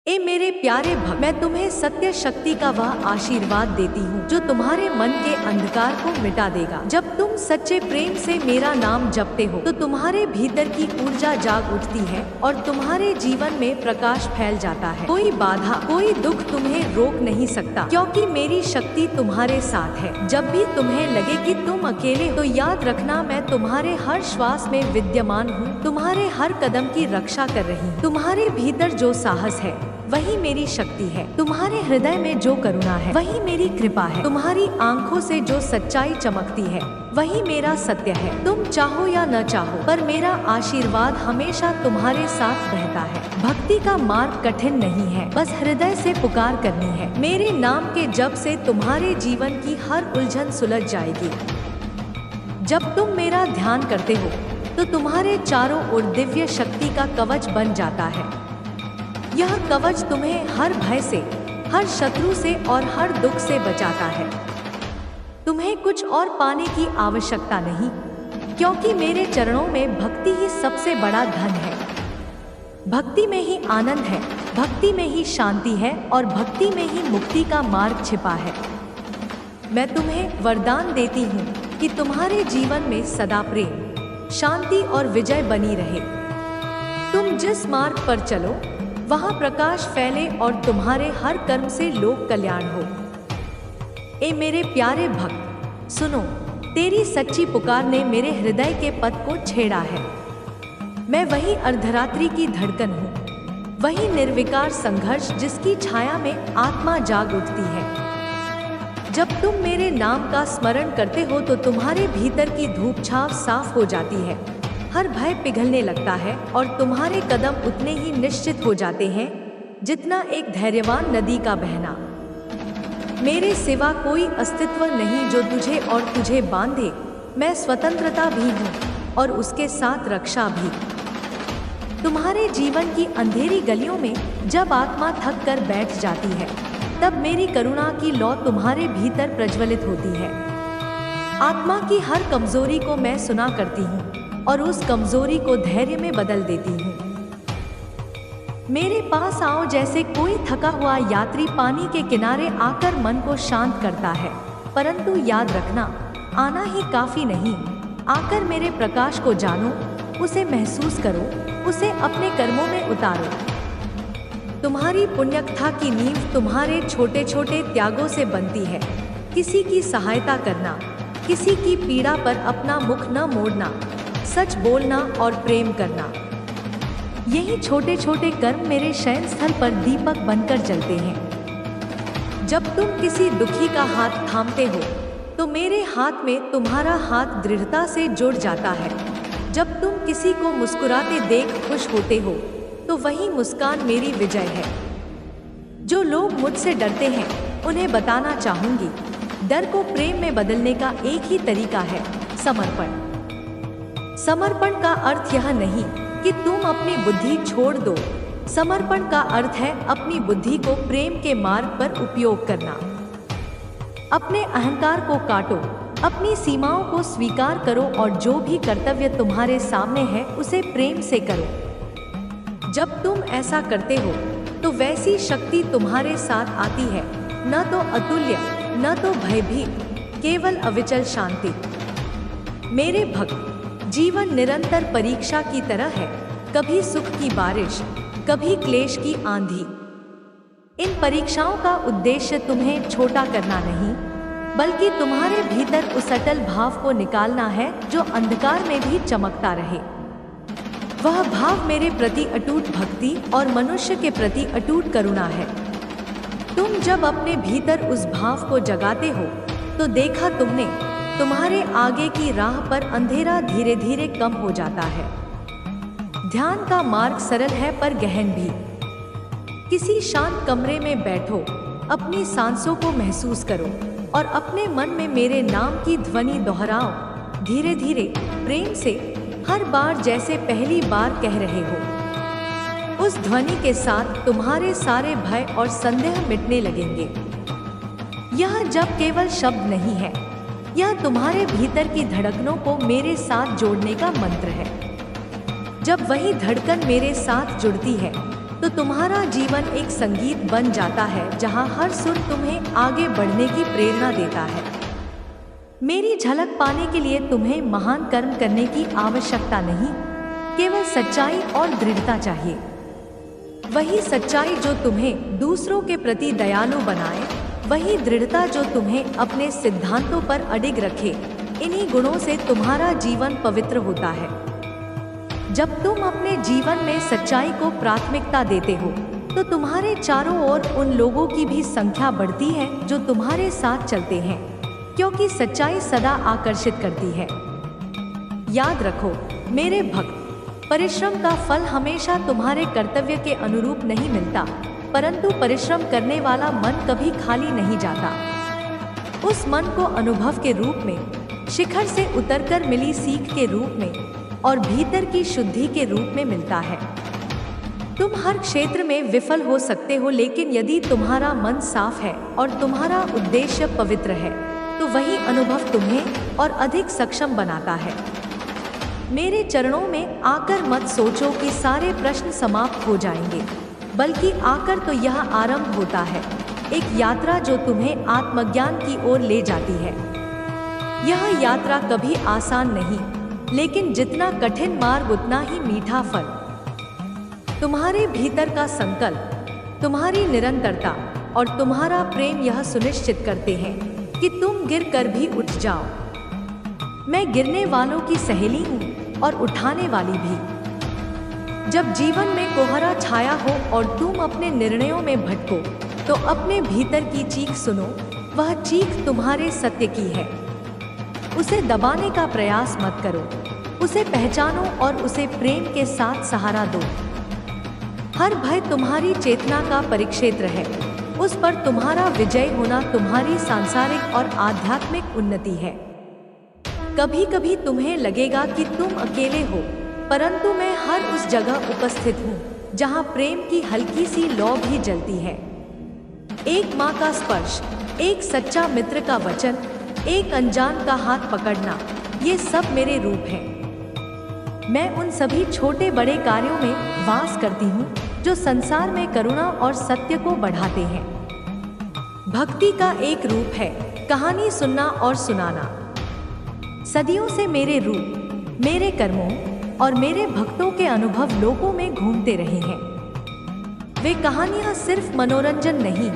ए मेरे प्यारे भक्त, मैं तुम्हें सत्य शक्ति का वह आशीर्वाद देती हूँ जो तुम्हारे मन के अंधकार को मिटा देगा। जब तुम सच्चे प्रेम से मेरा नाम जपते हो तो तुम्हारे भीतर की ऊर्जा जाग उठती है और तुम्हारे जीवन में प्रकाश फैल जाता है। कोई बाधा, कोई दुख तुम्हें रोक नहीं सकता, क्योंकि मेरी शक्ति तुम्हारे साथ है। जब भी तुम्हें लगे कि तुम अकेले हो तो याद रखना, मैं तुम्हारे हर श्वास में विद्यमान हूँ, तुम्हारे हर कदम की रक्षा कर रही हूँ। तुम्हारे भीतर जो साहस है वही मेरी शक्ति है, तुम्हारे हृदय में जो करुणा है वही मेरी कृपा है, तुम्हारी आंखों से जो सच्चाई चमकती है वही मेरा सत्य है। तुम चाहो या न चाहो, पर मेरा आशीर्वाद हमेशा तुम्हारे साथ बहता है। भक्ति का मार्ग कठिन नहीं है, बस हृदय से पुकार करनी है। मेरे नाम के जप से तुम्हारे जीवन की हर उलझन सुलझ जाएगी। जब तुम मेरा ध्यान करते हो तो तुम्हारे चारों ओर दिव्य शक्ति का कवच बन जाता है। यह कवच तुम्हें हर भय से, हर शत्रु से और हर दुख से बचाता है। तुम्हें कुछ और पाने की आवश्यकता नहीं, क्योंकि मेरे चरणों में भक्ति ही सबसे बड़ा धन है। भक्ति में ही आनंद है, भक्ति में ही शांति है और भक्ति में ही मुक्ति का मार्ग छिपा है। मैं तुम्हें वरदान देती हूँ कि तुम्हारे जीवन में सदा प्रेम, शांति और विजय बनी रहे। तुम जिस मार्ग पर चलो वहाँ प्रकाश फैले और तुम्हारे हर कर्म से लोक कल्याण हो। ए मेरे प्यारे भक्त, सुनो, तेरी सच्ची पुकार ने मेरे हृदय के पथ को छेड़ा है। मैं वही अर्धरात्रि की धड़कन हूँ, वही निर्विकार संघर्ष जिसकी छाया में आत्मा जाग उठती है। जब तुम मेरे नाम का स्मरण करते हो तो तुम्हारे भीतर की धूप छाव साफ हो जाती है, हर भय पिघलने लगता है और तुम्हारे कदम उतने ही निश्चित हो जाते हैं जितना एक धैर्यवान नदी का बहना। मेरे सिवा कोई अस्तित्व नहीं जो तुझे और तुझे बांधे। मैं स्वतंत्रता भी हूँ और उसके साथ रक्षा भी। तुम्हारे जीवन की अंधेरी गलियों में जब आत्मा थक कर बैठ जाती है, तब मेरी करुणा की लौ तुम्हारे भीतर प्रज्वलित होती है। आत्मा की हर कमजोरी को मैं सुना करती हूँ और उस कमजोरी को धैर्य में बदल देती हूँ। मेरे पास आओ जैसे कोई थका हुआ यात्री पानी के किनारे आकर मन को शांत करता है। परंतु याद रखना, आना ही काफी नहीं, आकर मेरे प्रकाश को जानो, उसे महसूस करो, उसे अपने कर्मों में उतारो। तुम्हारी पुण्यकथा की नींव तुम्हारे छोटे छोटे त्यागों से बनती है। किसी की सहायता करना, किसी की पीड़ा पर अपना मुख न मोड़ना, सच बोलना और प्रेम करना, यही छोटे छोटे कर्म मेरे शयन स्थल पर दीपक बनकर जलते हैं। जब तुम किसी दुखी का हाथ थामते हो तो मेरे हाथ में तुम्हारा हाथ दृढ़ता से जुड़ जाता है। जब तुम किसी को मुस्कुराते देख खुश होते हो तो वही मुस्कान मेरी विजय है। जो लोग मुझसे डरते हैं उन्हें बताना चाहूंगी, डर को प्रेम में बदलने का एक ही तरीका है, समर्पण। समर्पण का अर्थ यह नहीं कि तुम अपनी बुद्धि छोड़ दो। समर्पण का अर्थ है अपनी बुद्धि को प्रेम के मार्ग पर उपयोग करना। अपने अहंकार को काटो, अपनी सीमाओं को स्वीकार करो और जो भी कर्तव्य तुम्हारे सामने है उसे प्रेम से करो। जब तुम ऐसा करते हो तो वैसी शक्ति तुम्हारे साथ आती है, न तो अतुल्य, न तो भयभीत, केवल अविचल शांति। मेरे भक्त, जीवन निरंतर परीक्षा की तरह है, कभी सुख की बारिश, कभी क्लेश की आंधी। इन परीक्षाओं का उद्देश्य तुम्हें छोटा करना नहीं, बल्कि तुम्हारे भीतर उस अटल भाव को निकालना है जो अंधकार में भी चमकता रहे। वह भाव मेरे प्रति अटूट भक्ति और मनुष्य के प्रति अटूट करुणा है। तुम जब अपने भीतर उस भाव को जगाते हो तो देखा तुमने, तुम्हारे आगे की राह पर अंधेरा धीरे धीरे कम हो जाता है। ध्यान का मार्ग सरल है पर गहन भी। किसी शांत कमरे में बैठो, अपनी सांसों को महसूस करो और अपने मन में मेरे नाम की ध्वनि दोहराओ, धीरे धीरे, प्रेम से, हर बार जैसे पहली बार कह रहे हो। उस ध्वनि के साथ तुम्हारे सारे भय और संदेह मिटने लगेंगे। यह जब केवल शब्द नहीं है, यह तुम्हारे भीतर की धड़कनों को मेरे साथ जोड़ने का मंत्र है। जब वही धड़कन मेरे साथ जुड़ती है तो तुम्हारा जीवन एक संगीत बन जाता है जहां हर सुर तुम्हें आगे बढ़ने की प्रेरणा देता है। मेरी झलक पाने के लिए तुम्हें महान कर्म करने की आवश्यकता नहीं, केवल सच्चाई और दृढ़ता चाहिए। वही सच्चाई जो तुम्हें दूसरों के प्रति दयालु बनाए, वही दृढ़ता जो तुम्हें अपने सिद्धांतों पर अडिग रखे। इन्हीं गुणों से तुम्हारा जीवन पवित्र होता है। जब तुम अपने जीवन में सच्चाई को प्राथमिकता देते हो, तो तुम्हारे चारों ओर उन लोगों की भी संख्या बढ़ती है जो तुम्हारे साथ चलते हैं, क्योंकि सच्चाई सदा आकर्षित करती है। याद रखो मेरे भक्त, परिश्रम का फल हमेशा तुम्हारे कर्तव्य के अनुरूप नहीं मिलता, परंतु परिश्रम करने वाला मन कभी खाली नहीं जाता। उस मन को अनुभव के रूप में, शिखर से उतरकर मिली सीख के रूप में और भीतर की शुद्धि के रूप में मिलता है। तुम हर क्षेत्र में विफल हो सकते हो, लेकिन यदि तुम्हारा मन साफ है और तुम्हारा उद्देश्य पवित्र है, तो वही अनुभव तुम्हें और अधिक सक्षम बनाता है। मेरे चरणों में आकर मत सोचो कि सारे प्रश्न समाप्त हो जाएंगे, बल्कि आकर तो यह आरंभ होता है, एक यात्रा जो तुम्हें आत्मज्ञान की ओर ले जाती है। यह यात्रा कभी आसान नहीं, लेकिन जितना कठिन मार्ग उतना ही मीठा फल। तुम्हारे भीतर का संकल्प, तुम्हारी निरंतरता और तुम्हारा प्रेम यह सुनिश्चित करते हैं कि तुम गिर कर भी उठ जाओ। मैं गिरने वालों की सहेली हूँ और उठाने वाली भी। जब जीवन में कोहरा छाया हो और तुम अपने निर्णयों में भटको, तो अपने भीतर की चीख सुनो। वह चीख तुम्हारे सत्य की है। उसे दबाने का प्रयास मत करो, उसे पहचानो और उसे प्रेम के साथ सहारा दो। हर भय तुम्हारी चेतना का परिक्षेत्र है, उस पर तुम्हारा विजय होना तुम्हारी सांसारिक और आध्यात्मिक उन्नति है। कभी कभी तुम्हें लगेगा कि तुम अकेले हो, परंतु मैं हर उस जगह उपस्थित हूँ जहाँ प्रेम की हल्की सी लौ भी जलती है। एक माँ का स्पर्श, एक सच्चा मित्र का वचन, एक अनजान का हाथ पकड़ना, ये सब मेरे रूप हैं। मैं उन सभी छोटे बड़े कार्यों में वास करती हूँ जो संसार में करुणा और सत्य को बढ़ाते हैं। भक्ति का एक रूप है कहानी सुनना और सुनाना। सदियों से मेरे रूप, मेरे कर्मों और मेरे भक्तों के अनुभव लोगों में घूमते रहे हैं। वे कहानियाँ सिर्फ मनोरंजन नहीं,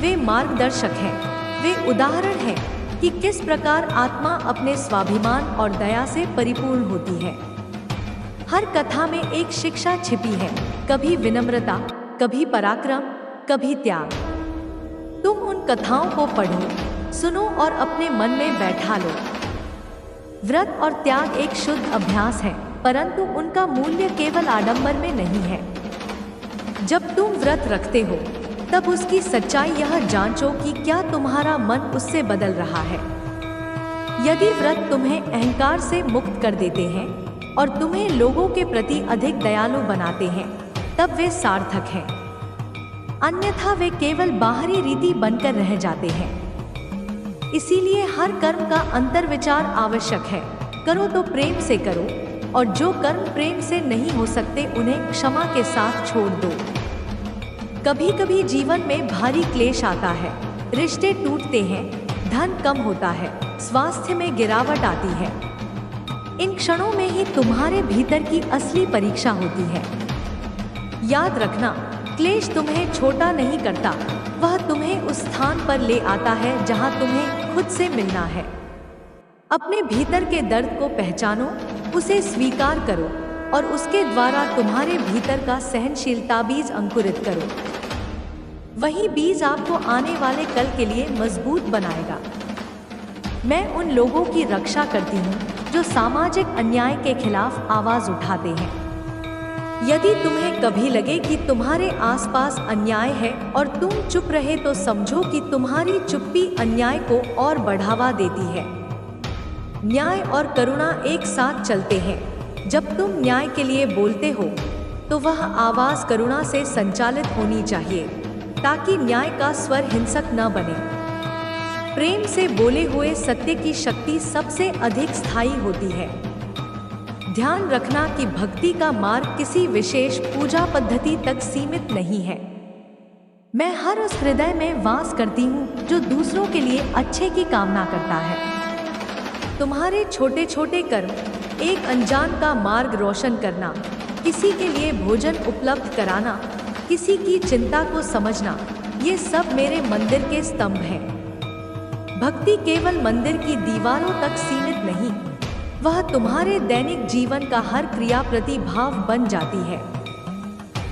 वे मार्गदर्शक हैं, वे उदाहरण हैं कि किस प्रकार आत्मा अपने स्वाभिमान और दया से परिपूर्ण होती है। हर कथा में एक शिक्षा छिपी है, कभी विनम्रता, कभी पराक्रम, कभी त्याग। तुम उन कथाओं को पढ़ो, सुनो और अपने मन में बैठा लो। व्रत और त्याग एक शुद्ध अभ्यास है, परंतु उनका मूल्य केवल आडंबर में नहीं है। जब तुम व्रत रखते हो, तब उसकी सच्चाई यह जांचो कि क्या तुम्हारा मन उससे बदल रहा है। यदि व्रत तुम्हें अहंकार से मुक्त कर देते हैं और तुम्हें लोगों के प्रति अधिक दयालु बनाते हैं, तब वे सार्थक हैं। अन्यथा वे केवल बाहरी रीति बनकर रह जाते हैं। इसीलिए हर कर्म का अंतर्विचार आवश्यक है। करो तो प्रेम से करो, और जो कर्म प्रेम से नहीं हो सकते उन्हें क्षमा के साथ छोड़ दो। कभी कभी जीवन में भारी क्लेश आता है, रिश्ते टूटते हैं, धन कम होता है, स्वास्थ्य में गिरावट आती है। इन क्षणों में ही तुम्हारे भीतर की असली परीक्षा होती है। याद रखना, क्लेश तुम्हें छोटा नहीं करता, वह तुम्हें उस स्थान पर ले आता है जहां तुम्हें खुद से मिलना है। अपने भीतर के दर्द को पहचानो, उसे स्वीकार करो और उसके द्वारा तुम्हारे भीतर का सहनशीलता बीज अंकुरित करो। वही बीज आपको आने वाले कल के लिए मजबूत बनाएगा। मैं उन लोगों की रक्षा करती हूँ जो सामाजिक अन्याय के खिलाफ आवाज उठाते हैं। यदि तुम्हें कभी लगे कि तुम्हारे आसपास अन्याय है और तुम चुप रहे, तो समझो कि तुम्हारी चुप्पी अन्याय को और बढ़ावा देती है। न्याय और करुणा एक साथ चलते हैं। जब तुम न्याय के लिए बोलते हो, तो वह आवाज करुणा से संचालित होनी चाहिए, ताकि न्याय का स्वर हिंसक न बने। प्रेम से बोले हुए सत्य की शक्ति सबसे अधिक स्थायी होती है। ध्यान रखना कि भक्ति का मार्ग किसी विशेष पूजा पद्धति तक सीमित नहीं है। मैं हर उस हृदय में वास करती हूँ जो दूसरों के लिए अच्छे की कामना करता है। तुम्हारे छोटे छोटे कर्म, एक अनजान का मार्ग रोशन करना, किसी के लिए भोजन उपलब्ध कराना, किसी की चिंता को समझना, ये सब मेरे मंदिर के स्तंभ हैं। भक्ति केवल मंदिर की दीवारों तक सीमित नहीं, वह तुम्हारे दैनिक जीवन का हर क्रिया प्रतिभाव बन जाती है।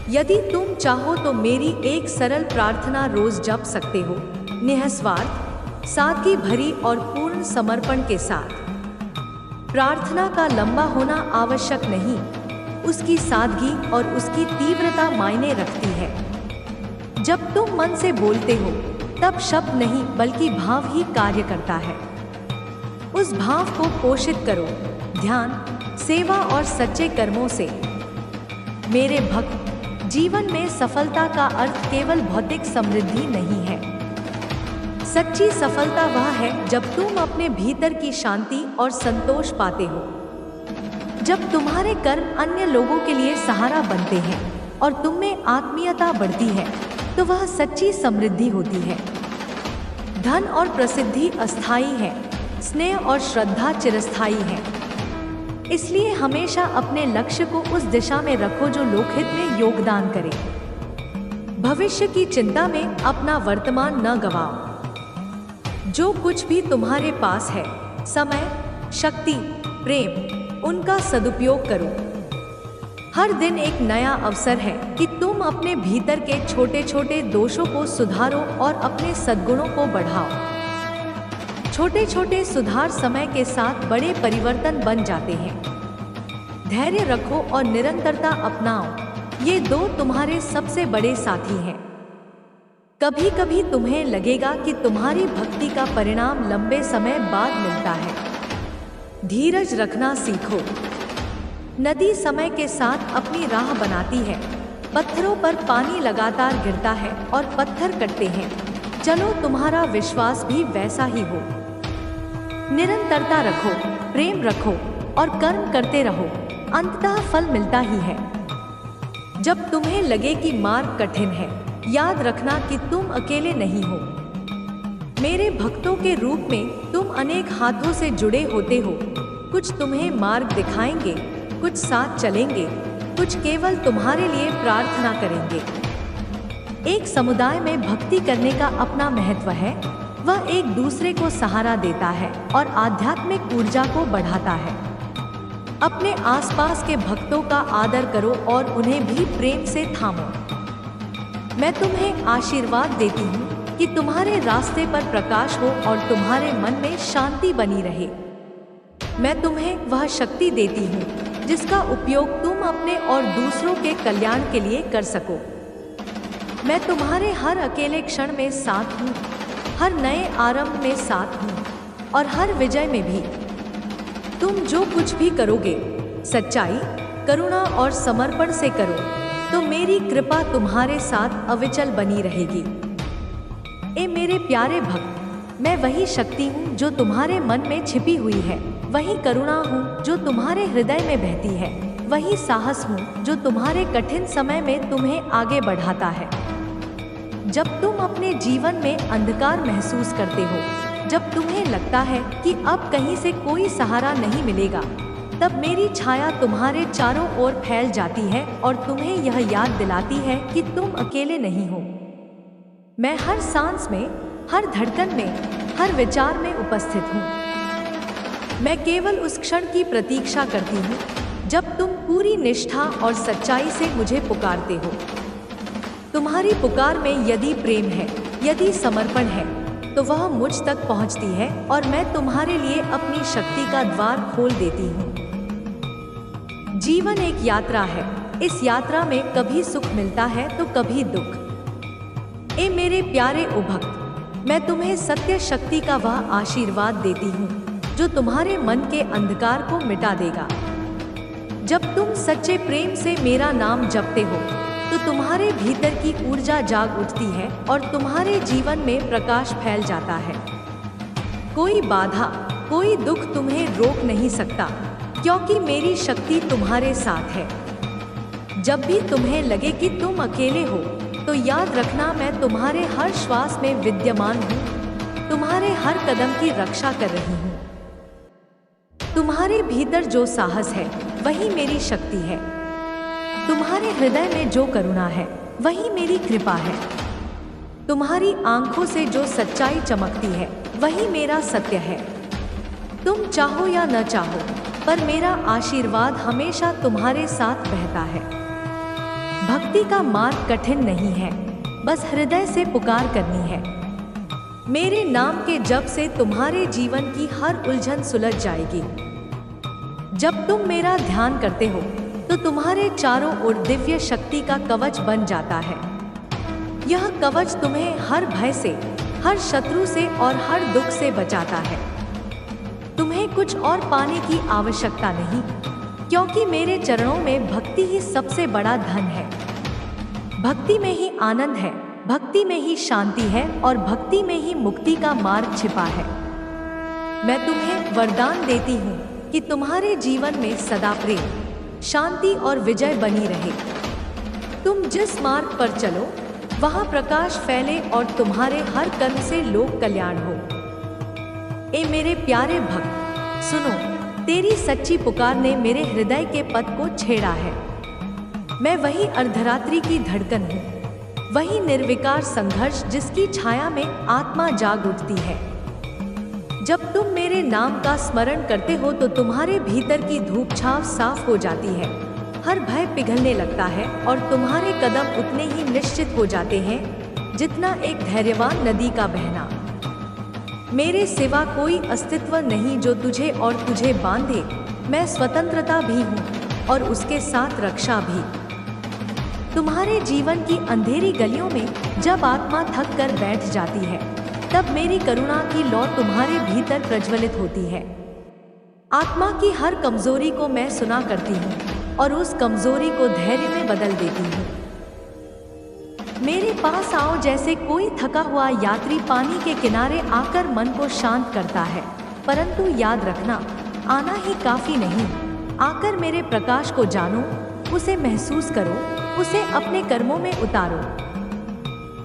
यदि तुम चाहो तो मेरी एक सरल प्रार्थना रोज जप सकते हो, निःस्वार्थ, सादगी भरी और पूर्ण समर्पण के साथ। प्रार्थना का लंबा होना आवश्यक नहीं, उसकी सादगी और उसकी तीव्रता मायने रखती है। जब तुम मन से बोलते हो तब शब्द नहीं बल्कि भाव ही कार्य करता है। उस भाव को पोषित करो ध्यान, सेवा और सच्चे कर्मों से। मेरे भक्त, जीवन में सफलता का अर्थ केवल भौतिक समृद्धि नहीं है। सच्ची सफलता वह है जब तुम अपने भीतर की शांति और संतोष पाते हो। जब तुम्हारे कर्म अन्य लोगों के लिए सहारा बनते हैं और तुम में आत्मीयता बढ़ती है तो वह सच्ची समृद्धि होती है। धन और प्रसिद्धि अस्थायी है, स्नेह और श्रद्धा चिरस्थायी है। इसलिए हमेशा अपने लक्ष्य को उस दिशा में रखो जो लोकहित में योगदान करे। भविष्य की चिंता में अपना वर्तमान न गवाओ। जो कुछ भी तुम्हारे पास है, समय, शक्ति, प्रेम, उनका सदुपयोग करो। हर दिन एक नया अवसर है कि तुम अपने भीतर के छोटे छोटे दोषों को सुधारो और अपने सद्गुणों को बढ़ाओ। छोटे छोटे सुधार समय के साथ बड़े परिवर्तन बन जाते हैं। धैर्य रखो और निरंतरता अपनाओ, ये दो तुम्हारे सबसे बड़े साथी हैं। कभी कभी तुम्हें लगेगा कि तुम्हारी भक्ति का परिणाम लंबे समय बाद मिलता है। धीरज रखना सीखो। नदी समय के साथ अपनी राह बनाती है, पत्थरों पर पानी लगातार गिरता है और पत्थर कटते हैं। चलो तुम्हारा विश्वास भी वैसा ही हो। निरंतरता रखो, प्रेम रखो और कर्म करते रहो, अंततः फल मिलता ही है। जब तुम्हें लगे कि मार्ग कठिन है, याद रखना कि तुम अकेले नहीं हो। मेरे भक्तों के रूप में तुम अनेक हाथों से जुड़े होते हो। कुछ तुम्हें मार्ग दिखाएंगे, कुछ साथ चलेंगे, कुछ केवल तुम्हारे लिए प्रार्थना करेंगे। एक समुदाय में भक्ति करने का अपना महत्व है। वह एक दूसरे को सहारा देता है और आध्यात्मिक ऊर्जा को बढ़ाता है। अपने आसपास के भक्तों का आदर करो और उन्हें भी प्रेम से थामो। मैं तुम्हें आशीर्वाद देती हूँ कि तुम्हारे रास्ते पर प्रकाश हो और तुम्हारे मन में शांति बनी रहे। मैं तुम्हें वह शक्ति देती हूँ जिसका उपयोग तुम अपने और दूसरों के कल्याण के लिए कर सको। मैं तुम्हारे हर अकेले क्षण में साथ हूँ, हर नए आरंभ में साथ हूँ और हर विजय में भी। तुम जो कुछ भी करोगे, सच्चाई, करुणा और समर्पण से करो तो मेरी कृपा तुम्हारे साथ अविचल बनी रहेगी। ए मेरे प्यारे भक्त, मैं वही शक्ति हूँ जो तुम्हारे मन में छिपी हुई है, वही करुणा हूँ जो तुम्हारे हृदय में बहती है, वही साहस हूँ जो तुम्हारे कठिन समय में तुम्हें आगे बढ़ाता है। जब तुम अपने जीवन में अंधकार महसूस करते हो, जब तुम्हें लगता है कि अब कहीं से कोई सहारा नहीं मिलेगा, तब मेरी छाया तुम्हारे चारों ओर फैल जाती है और तुम्हें यह याद दिलाती है कि तुम अकेले नहीं हो। मैं हर सांस में, हर धड़कन में, हर विचार में उपस्थित हूँ। मैं केवल उस क्षण की प्रतीक्षा करती हूँ जब तुम पूरी निष्ठा और सच्चाई से मुझे पुकारते हो। तुम्हारी पुकार में यदि प्रेम है, यदि समर्पण है, तो वह मुझ तक पहुँचती है और मैं तुम्हारे लिए अपनी शक्ति का द्वार खोल देती हूँ। जीवन एक यात्रा है। इस यात्रा में कभी सुख मिलता है तो कभी दुख। ए मेरे प्यारे उभक्त, मैं तुम्हें सत्य शक्ति का वह आशीर्वाद देती हूँ जो तुम्हारे मन के अंधकार को मिटा देगा। जब तुम सच्चे प्रेम से मेरा नाम जपते हो तो तुम्हारे भीतर की ऊर्जा जाग उठती है और तुम्हारे जीवन में प्रकाश फैल जाता है। कोई बाधा, कोई दुख तुम्हें रोक नहीं सकता, क्योंकि मेरी शक्ति तुम्हारे साथ है। जब भी तुम्हें लगे कि तुम अकेले हो, तो याद रखना मैं तुम्हारे हर श्वास में विद्यमान हूँ, तुम्हारे हर कदम की रक्षा कर रही हूँ। तुम्हारे भीतर जो साहस है वही मेरी शक्ति है। तुम्हारे हृदय में जो करुणा है वही मेरी कृपा है। तुम्हारी आंखों से जो सच्चाई चमकती है वही मेरा सत्य है। तुम चाहो या न चाहो, पर मेरा आशीर्वाद हमेशा तुम्हारे साथ बहता है। भक्ति का मार्ग कठिन नहीं है, बस हृदय से पुकार करनी है। मेरे नाम के जप से तुम्हारे जीवन की हर उलझन सुलझ जाएगी। जब तुम मेरा ध्यान करते हो तो तुम्हारे चारों ओर दिव्य शक्ति का कवच बन जाता है। यह कवच तुम्हें हर भय से, हर शत्रु से और हर दुख से बचाता है। तुम्हें कुछ और पाने की आवश्यकता नहीं, क्योंकि मेरे चरणों में भक्ति ही सबसे बड़ा धन है। भक्ति में ही आनंद है, भक्ति में ही शांति है और भक्ति में ही मुक्ति का मार्ग छिपा है। मैं तुम्हें वरदान देती हूँ कि तुम्हारे जीवन में सदा प्रेम, शांति और विजय बनी रहे। तुम जिस मार्ग पर चलो वहाँ प्रकाश फैले और तुम्हारे हर कर्म से लोक कल्याण हो। ए मेरे प्यारे भक्त, सुनो, तेरी सच्ची पुकार ने मेरे हृदय के पथ को छेड़ा है। मैं वही अर्धरात्रि की धड़कन हूँ, वही निर्विकार संघर्ष जिसकी छाया में आत्मा जाग उठती है। जब तुम मेरे नाम का स्मरण करते हो तो तुम्हारे भीतर की धूप छाव साफ हो जाती है, हर भय पिघलने लगता है और तुम्हारे कदम उतने ही निश्चित हो जाते हैं जितना एक धैर्यवान नदी का बहना। मेरे सिवा कोई अस्तित्व नहीं जो तुझे और तुझे बांधे। मैं स्वतंत्रता भी हूँ और उसके साथ रक्षा भी। तुम्हारे जीवन की अंधेरी गलियों में जब आत्मा थक कर बैठ जाती है, तब मेरी करुणा की लौ तुम्हारे भीतर प्रज्वलित होती है। आत्मा की हर कमजोरी को मैं सुना करती हूँ और उस कमजोरी को धैर्य में बदल देती हूँ। मेरे पास आओ जैसे कोई थका हुआ यात्री पानी के किनारे आकर मन को शांत करता है। परंतु याद रखना, आना ही काफी नहीं, आकर मेरे प्रकाश को जानो, उसे महसूस करो, उसे अपने कर्मों में उतारो।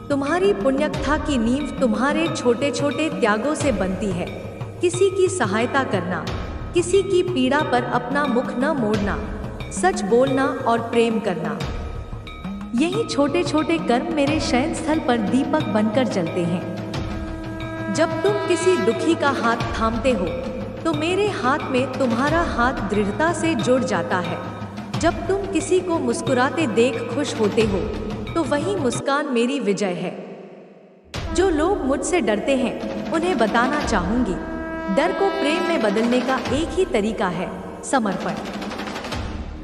तुम्हारी पुण्यकथा की नींव तुम्हारे छोटे छोटे त्यागों से बनती है। किसी की सहायता करना, किसी की पीड़ा पर अपना मुख न मोड़ना, सच बोलना और प्रेम करना, यही छोटे छोटे कर्म मेरे शयन स्थल पर दीपक बनकर जलते हैं। जब तुम किसी दुखी का हाथ थामते हो तो मेरे हाथ में तुम्हारा हाथ दृढ़ता से जुड़ जाता है। जब तुम किसी को मुस्कुराते देख खुश होते हो तो वही मुस्कान मेरी विजय है। जो लोग मुझसे डरते हैं उन्हें बताना चाहूंगी, डर को प्रेम में बदलने का एक ही तरीका है, समर्पण।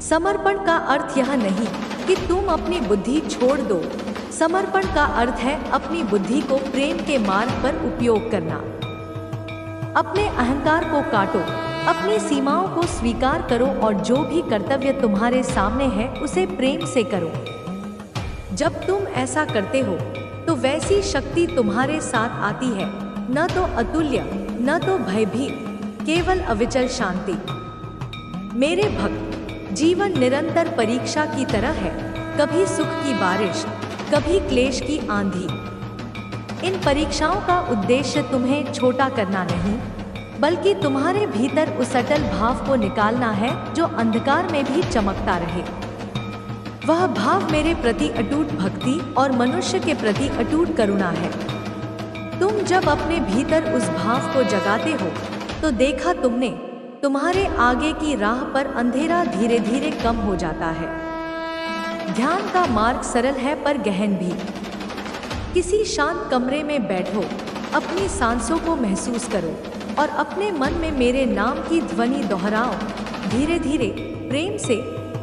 समर्पण का अर्थ यह नहीं कि तुम अपनी बुद्धि छोड़ दो। समर्पण का अर्थ है अपनी बुद्धि को प्रेम के मार्ग पर उपयोग करना। अपने अहंकार को काटो, अपनी सीमाओं को स्वीकार करो और जो भी कर्तव्य तुम्हारे सामने है उसे प्रेम से करो। जब तुम ऐसा करते हो तो वैसी शक्ति तुम्हारे साथ आती है, न तो अतुल्य, न तो भयभीत, केवल अविचल शांति। मेरे भक्त, जीवन निरंतर परीक्षा की तरह है, कभी सुख की बारिश, कभी क्लेश की आंधी। इन परीक्षाओं का उद्देश्य तुम्हें छोटा करना नहीं, बल्कि तुम्हारे भीतर उस अटल भाव को निकालना है जो अंधकार में भी चमकता रहे। वह भाव मेरे प्रति अटूट भक्ति और मनुष्य के प्रति अटूट करुणा है। तुम जब अपने भीतर उस भाव को जगाते हो तो देखा तुमने, तुम्हारे आगे की राह पर अंधेरा धीरे धीरे कम हो जाता है। ध्यान का मार्ग सरल है पर गहन भी। किसी शांत कमरे में बैठो, अपनी सांसों को महसूस करो और अपने मन में मेरे नाम की ध्वनि दोहराओ, धीरे धीरे, प्रेम से,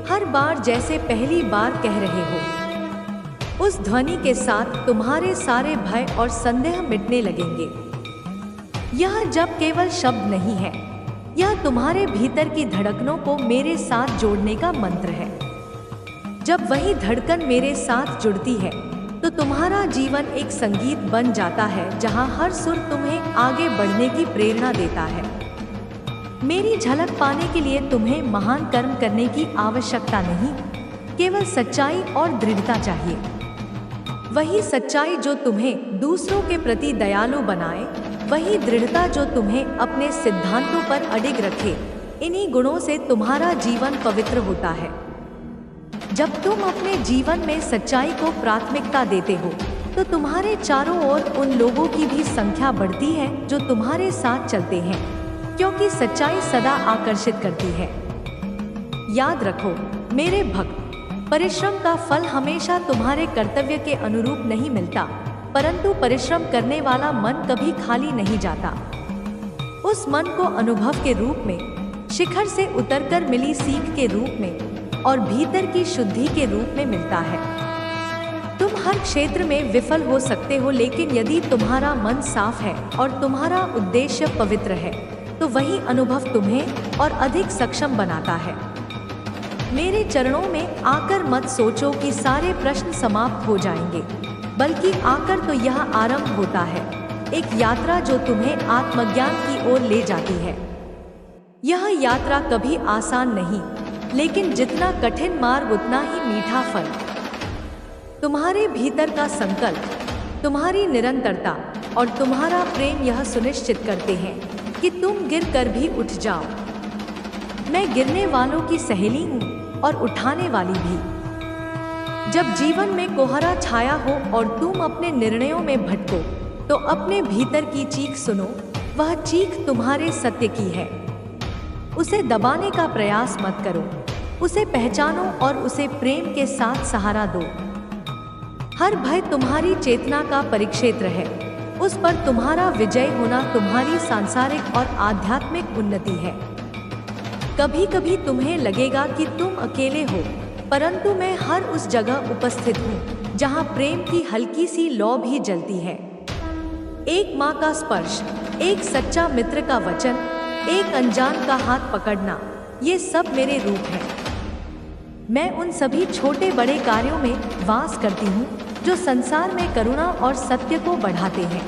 हर बार जैसे पहली बार कह रहे हो। उस ध्वनि के साथ तुम्हारे सारे भय और संदेह मिटने लगेंगे। यह जब केवल शब्द नहीं है, यह तुम्हारे भीतर की धड़कनों को मेरे साथ जोड़ने का मंत्र है। जब वही धड़कन मेरे साथ जुड़ती है तो तुम्हारा जीवन एक संगीत बन जाता है जहां हर सुर तुम्हें आगे बढ़ने की प्रेरणा देता है। मेरी झलक पाने के लिए तुम्हें महान कर्म करने की आवश्यकता नहीं, केवल सच्चाई और दृढ़ता चाहिए। वही सच्चाई जो तुम्हें दूसरों के प्रति दयालु बनाए, वही दृढ़ता जो तुम्हें अपने सिद्धांतों पर अडिग रखे। इन्हीं गुणों से तुम्हारा जीवन पवित्र होता है। जब तुम अपने जीवन में सच्चाई को प्राथमिकता देते हो, तो तुम्हारे चारों ओर उन लोगों की भी संख्या बढ़ती है जो तुम्हारे साथ चलते हैं, क्योंकि सच्चाई सदा आकर्षित करती है। याद रखो मेरे भक्त, परिश्रम का फल हमेशा तुम्हारे कर्तव्य के अनुरूप नहीं मिलता, परंतु परिश्रम करने वाला मन कभी खाली नहीं जाता। उस मन को अनुभव के रूप में, शिखर से उतरकर मिली सीख के रूप में और भीतर की शुद्धि के रूप में मिलता है। तुम हर क्षेत्र में विफल हो सकते हो, लेकिन यदि तुम्हारा मन साफ है और तुम्हारा उद्देश्य पवित्र है, तो वही अनुभव तुम्हें और अधिक सक्षम बनाता है। मेरे चरणों में आकर मत सोचो कि सारे प्रश्न समाप्त हो जाएंगे, बल्कि आकर तो यह आरंभ होता है, एक यात्रा जो तुम्हें आत्मज्ञान की ओर ले जाती है। यह यात्रा कभी आसान नहीं, लेकिन जितना कठिन मार्ग उतना ही मीठा फल। तुम्हारे भीतर का संकल्प, तुम्हारी निरंतरता और तुम्हारा प्रेम यह सुनिश्चित करते हैं कि तुम गिरकर भी उठ जाओ। मैं गिरने वालों की सहेली हूँ और उठाने वाली भी। जब जीवन में कोहरा छाया हो और तुम अपने निर्णयों में भटको, तो अपने भीतर की चीख सुनो। वह चीख तुम्हारे सत्य की है। उसे दबाने का प्रयास मत करो, उसे पहचानो और उसे प्रेम के साथ सहारा दो। हर भय तुम्हारी चेतना का परिक्षेत्र है, उस पर तुम्हारा विजय होना तुम्हारी सांसारिक और आध्यात्मिक उन्नति है। कभी कभी तुम्हें लगेगा कि तुम अकेले हो, परंतु मैं हर उस जगह उपस्थित हूँ जहाँ प्रेम की हल्की सी लौ भी जलती है। एक माँ का स्पर्श, एक सच्चा मित्र का वचन, एक अनजान का हाथ पकड़ना, ये सब मेरे रूप हैं। मैं उन सभी छोटे बड़े कार्यों में वास करती हूँ जो संसार में करुणा और सत्य को बढ़ाते हैं।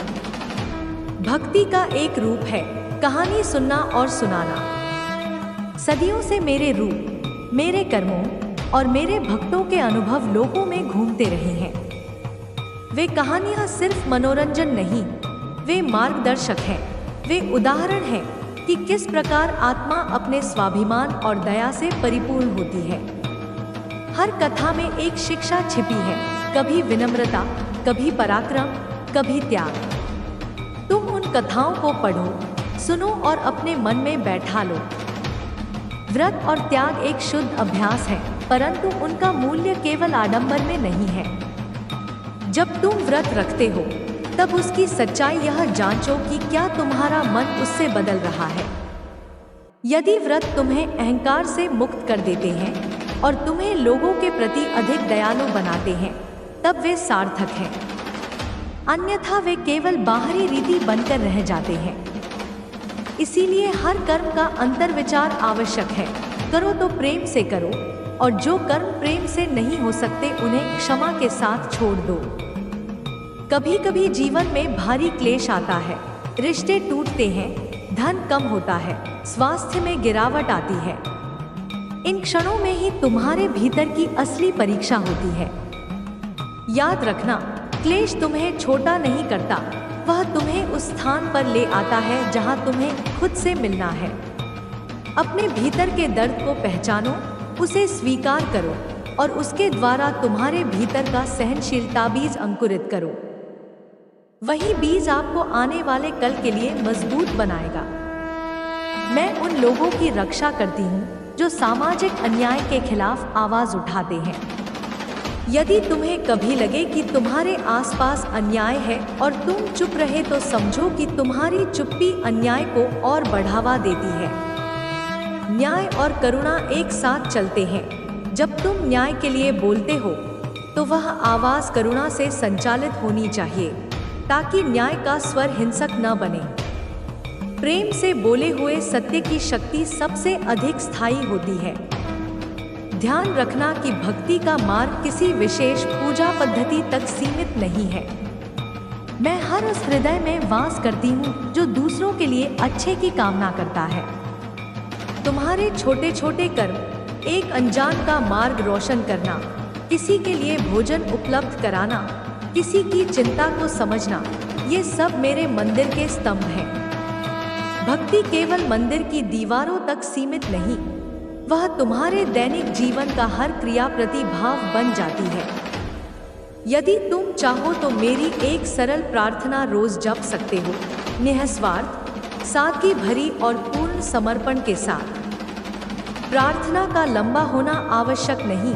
भक्ति का एक रूप है कहानी सुनना और सुनाना। सदियों से मेरे रूप, मेरे कर्मों और मेरे भक्तों के अनुभव लोगों में घूमते रहे हैं। वे कहानियाँ सिर्फ मनोरंजन नहीं, वे मार्गदर्शक हैं। वे उदाहरण हैं कि किस प्रकार आत्मा अपने स्वाभिमान और दया से परिपूर्ण होती है। हर कथा में एक शिक्षा छिपी है, कभी विनम्रता, कभी पराक्रम, कभी त्याग। तुम उन कथाओं को पढ़ो, सुनो और अपने मन में बैठा लो। व्रत और त्याग एक शुद्ध अभ्यास है, परंतु उनका मूल्य केवल आडंबर में नहीं है। जब तुम व्रत रखते हो, तब उसकी सच्चाई यह जांचो कि क्या तुम्हारा मन उससे बदल रहा है। यदि व्रत तुम्हें अहंकार से मुक्त कर देते हैं और तुम्हें लोगों के प्रति अधिक दयालु बनाते हैं, तब वे सार्थक हैं। अन्यथा वे केवल बाहरी रीति बनकर रह जाते हैं। इसीलिए हर कर्म का अंतर्विचार आवश्यक है। करो तो प्रेम से करो, और जो कर्म प्रेम से नहीं हो सकते उन्हें क्षमा के साथ छोड़ दो। कभी कभी जीवन में भारी क्लेश आता है, रिश्ते टूटते हैं, धन कम होता है, स्वास्थ्य में गिरावट आती है। इन क्षणों में ही तुम्हारे भीतर की असली परीक्षा होती है। याद रखना, क्लेश तुम्हें छोटा नहीं करता, वह तुम्हें उस स्थान पर ले आता है जहां तुम्हें खुद से मिलना है। अपने भीतर के दर्द को पहचानो, उसे स्वीकार करो और उसके द्वारा तुम्हारे भीतर का सहनशीलता बीज अंकुरित करो। वही बीज आपको आने वाले कल के लिए मजबूत बनाएगा। मैं उन लोगों की रक्षा करती हूँ जो सामाजिक अन्याय के खिलाफ आवाज उठाते हैं। यदि तुम्हें कभी लगे कि तुम्हारे आसपास अन्याय है और तुम चुप रहे, तो समझो कि तुम्हारी चुप्पी अन्याय को और बढ़ावा देती है। न्याय और करुणा एक साथ चलते हैं। जब तुम न्याय के लिए बोलते हो, तो वह आवाज करुणा से संचालित होनी चाहिए, ताकि न्याय का स्वर हिंसक न बने। प्रेम से बोले हुए सत्य की शक्ति सबसे अधिक स्थायी होती है। ध्यान रखना कि भक्ति का मार्ग किसी विशेष पूजा पद्धति तक सीमित नहीं है। मैं हर उस हृदय में वास करती हूँ जो दूसरों के लिए अच्छे की कामना करता है। तुम्हारे छोटे छोटे कर्म, एक अनजान का मार्ग रोशन करना, किसी के लिए भोजन उपलब्ध कराना, किसी की चिंता को समझना, ये सब मेरे मंदिर के स्तंभ हैं। भक्ति केवल मंदिर की दीवारों तक सीमित नहीं, वह तुम्हारे दैनिक जीवन का हर क्रिया प्रतिभाव बन जाती है। यदि तुम चाहो तो मेरी एक सरल प्रार्थना रोज जप सकते हो, निस्वार्थ, सादगी भरी और पूर्ण समर्पण के साथ। प्रार्थना का लंबा होना आवश्यक नहीं,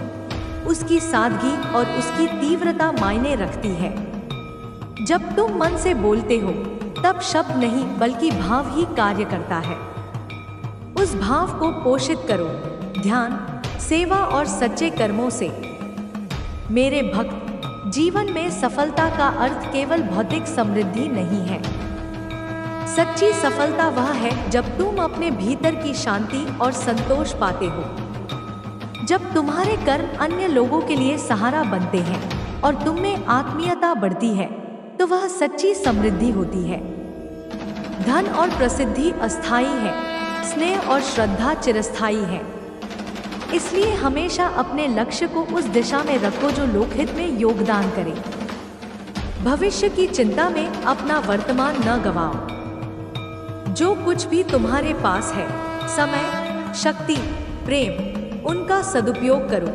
उसकी सादगी और उसकी तीव्रता मायने रखती है। जब तुम मन से बोलते हो तब शब्द नहीं बल्कि भाव ही कार्य करता है। उस भाव को पोषित करो ध्यान, सेवा और सच्चे कर्मों से। मेरे भक्त, जीवन में सफलता का अर्थ केवल भौतिक समृद्धि नहीं है। सच्ची सफलता वह है जब तुम अपने भीतर की शांति और संतोष पाते हो, जब तुम्हारे कर्म अन्य लोगों के लिए सहारा बनते हैं और तुम में आत्मीयता बढ़ती है, तो वह सच्ची समृद्धि होती है। धन और प्रसिद्धि अस्थायी है, स्नेह और श्रद्धा चिरस्थायी है। इसलिए हमेशा अपने लक्ष्य को उस दिशा में रखो जो लोकहित में योगदान करे। भविष्य की चिंता में अपना वर्तमान न गवाओ। जो कुछ भी तुम्हारे पास है, समय, शक्ति, प्रेम, उनका सदुपयोग करो।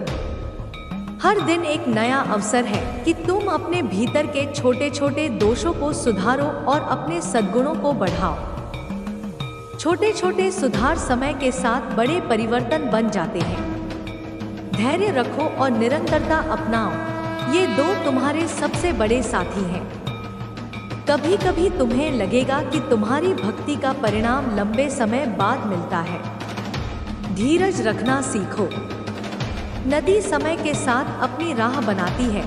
हर दिन एक नया अवसर है कि तुम अपने भीतर के छोटे छोटे दोषों को सुधारो और अपने सद्गुणों को बढ़ाओ। छोटे छोटे सुधार समय के साथ बड़े परिवर्तन बन जाते हैं। धैर्य रखो और निरंतरता अपनाओ, ये दो तुम्हारे सबसे बड़े साथी हैं। कभी कभी तुम्हें लगेगा कि तुम्हारी भक्ति का परिणाम लंबे समय बाद मिलता है। धीरज रखना सीखो। नदी समय के साथ अपनी राह बनाती है,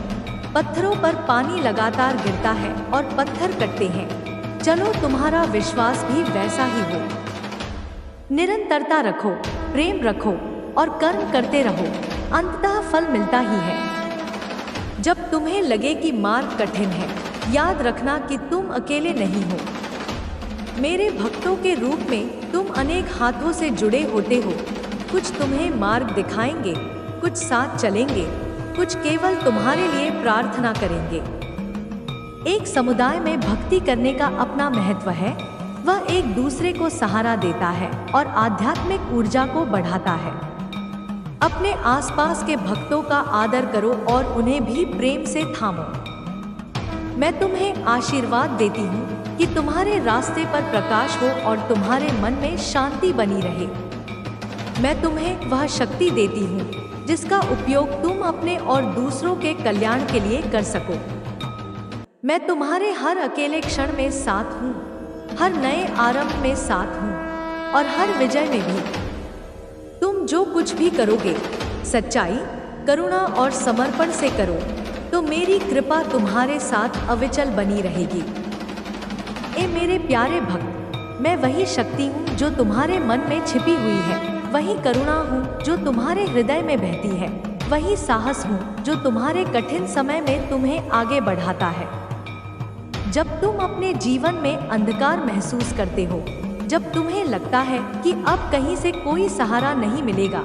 पत्थरों पर पानी लगातार गिरता है और पत्थर कटते हैं। चलो तुम्हारा विश्वास भी वैसा ही हो। निरंतरता रखो, प्रेम रखो और कर्म करते रहो, अंततः फल मिलता ही है। जब तुम्हें लगे कि मार्ग कठिन है, याद रखना कि तुम अकेले नहीं हो। मेरे भक्तों के रूप में तुम अनेक हाथों से जुड़े होते हो। कुछ तुम्हें मार्ग दिखाएंगे, कुछ साथ चलेंगे, कुछ केवल तुम्हारे लिए प्रार्थना करेंगे। एक समुदाय में भक्ति करने का अपना महत्व है। वह एक दूसरे को सहारा देता है और आध्यात्मिक ऊर्जा को बढ़ाता है। अपने आसपास के भक्तों का आदर करो और उन्हें भी प्रेम से थामो। मैं तुम्हें आशीर्वाद देती हूँ कि तुम्हारे रास्ते पर प्रकाश हो और तुम्हारे मन में शांति बनी रहे। मैं तुम्हें वह शक्ति देती हूँ जिसका उपयोग तुम अपने और दूसरों के कल्याण के लिए कर सको। मैं तुम्हारे हर अकेले क्षण में साथ हूँ, हर नए आरंभ में साथ हूँ और हर विजय में भी। तुम जो कुछ भी करोगे, सच्चाई, करुणा और समर्पण से करो, तो मेरी कृपा तुम्हारे साथ अविचल बनी रहेगी। ए मेरे प्यारे भक्त, मैं वही शक्ति हूँ जो तुम्हारे मन में छिपी हुई है, वही करुणा हूँ जो तुम्हारे हृदय में बहती है, वही साहस हूँ जो तुम्हारे कठिन समय में तुम्हें आगे बढ़ाता है। जब तुम अपने जीवन में अंधकार महसूस करते हो, जब तुम्हें लगता है कि अब कहीं से कोई सहारा नहीं मिलेगा,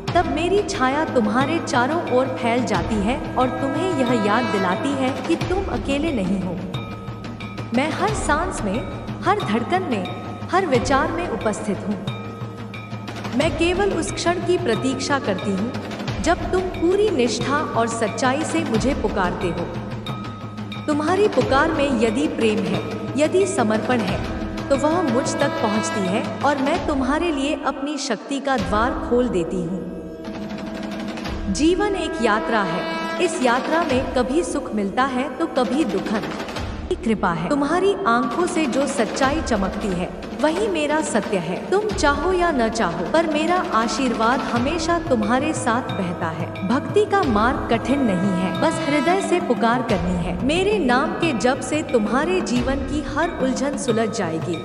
तब मेरी छाया तुम्हारे चारों ओर फैल जाती है और तुम्हें यह याद दिलाती है कि तुम अकेले नहीं हो। मैं हर सांस में, हर धड़कन में, हर विचार में उपस्थित हूँ। मैं केवल उस क्षण की प्रतीक्षा करती हूँ जब तुम पूरी निष्ठा और सच्चाई से मुझे पुकारते हो। तुम्हारी पुकार में यदि प्रेम है, यदि समर्पण है, तो वह मुझ तक पहुँचती है और मैं तुम्हारे लिए अपनी शक्ति का द्वार खोल देती हूँ। जीवन एक यात्रा है। इस यात्रा में कभी सुख मिलता है तो कभी दुखद। कृपा है तुम्हारी आंखों से जो सच्चाई चमकती है, वही मेरा सत्य है। तुम चाहो या न चाहो, पर मेरा आशीर्वाद हमेशा तुम्हारे साथ बहता है। भक्ति का मार्ग कठिन नहीं है, बस हृदय से पुकार करनी है। मेरे नाम के जप से तुम्हारे जीवन की हर उलझन सुलझ जाएगी।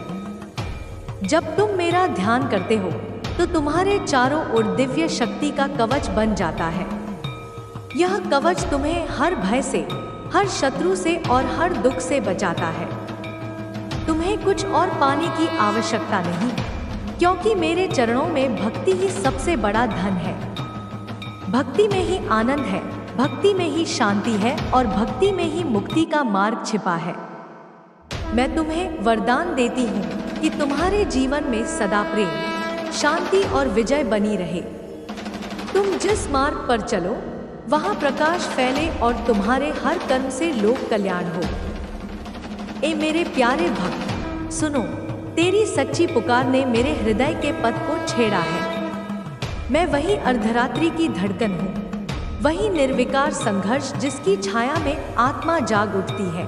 जब तुम मेरा ध्यान करते हो तो तुम्हारे चारों ओर दिव्य शक्ति का कवच बन जाता है। यह कवच तुम्हें हर भय से, हर शत्रु से और हर दुख से बचाता है। तुम्हें कुछ और पाने की आवश्यकता नहीं, क्योंकि मेरे चरणों में भक्ति ही सबसे बड़ा धन है। भक्ति में ही आनंद है, भक्ति में ही शांति है और भक्ति में ही मुक्ति का मार्ग छिपा है। मैं तुम्हें वरदान देती हूँ कि तुम्हारे जीवन में सदा प्रेम, शांति और विजय बनी रहे। तुम जिस मार्ग पर चलो वहाँ प्रकाश फैले और तुम्हारे हर कर्म से लोक कल्याण हो। ए मेरे प्यारे भक्त, सुनो, तेरी सच्ची पुकार ने मेरे हृदय के पथ को छेड़ा है। मैं वही अर्धरात्रि की धड़कन हूँ, वही निर्विकार संघर्ष जिसकी छाया में आत्मा जाग उठती है।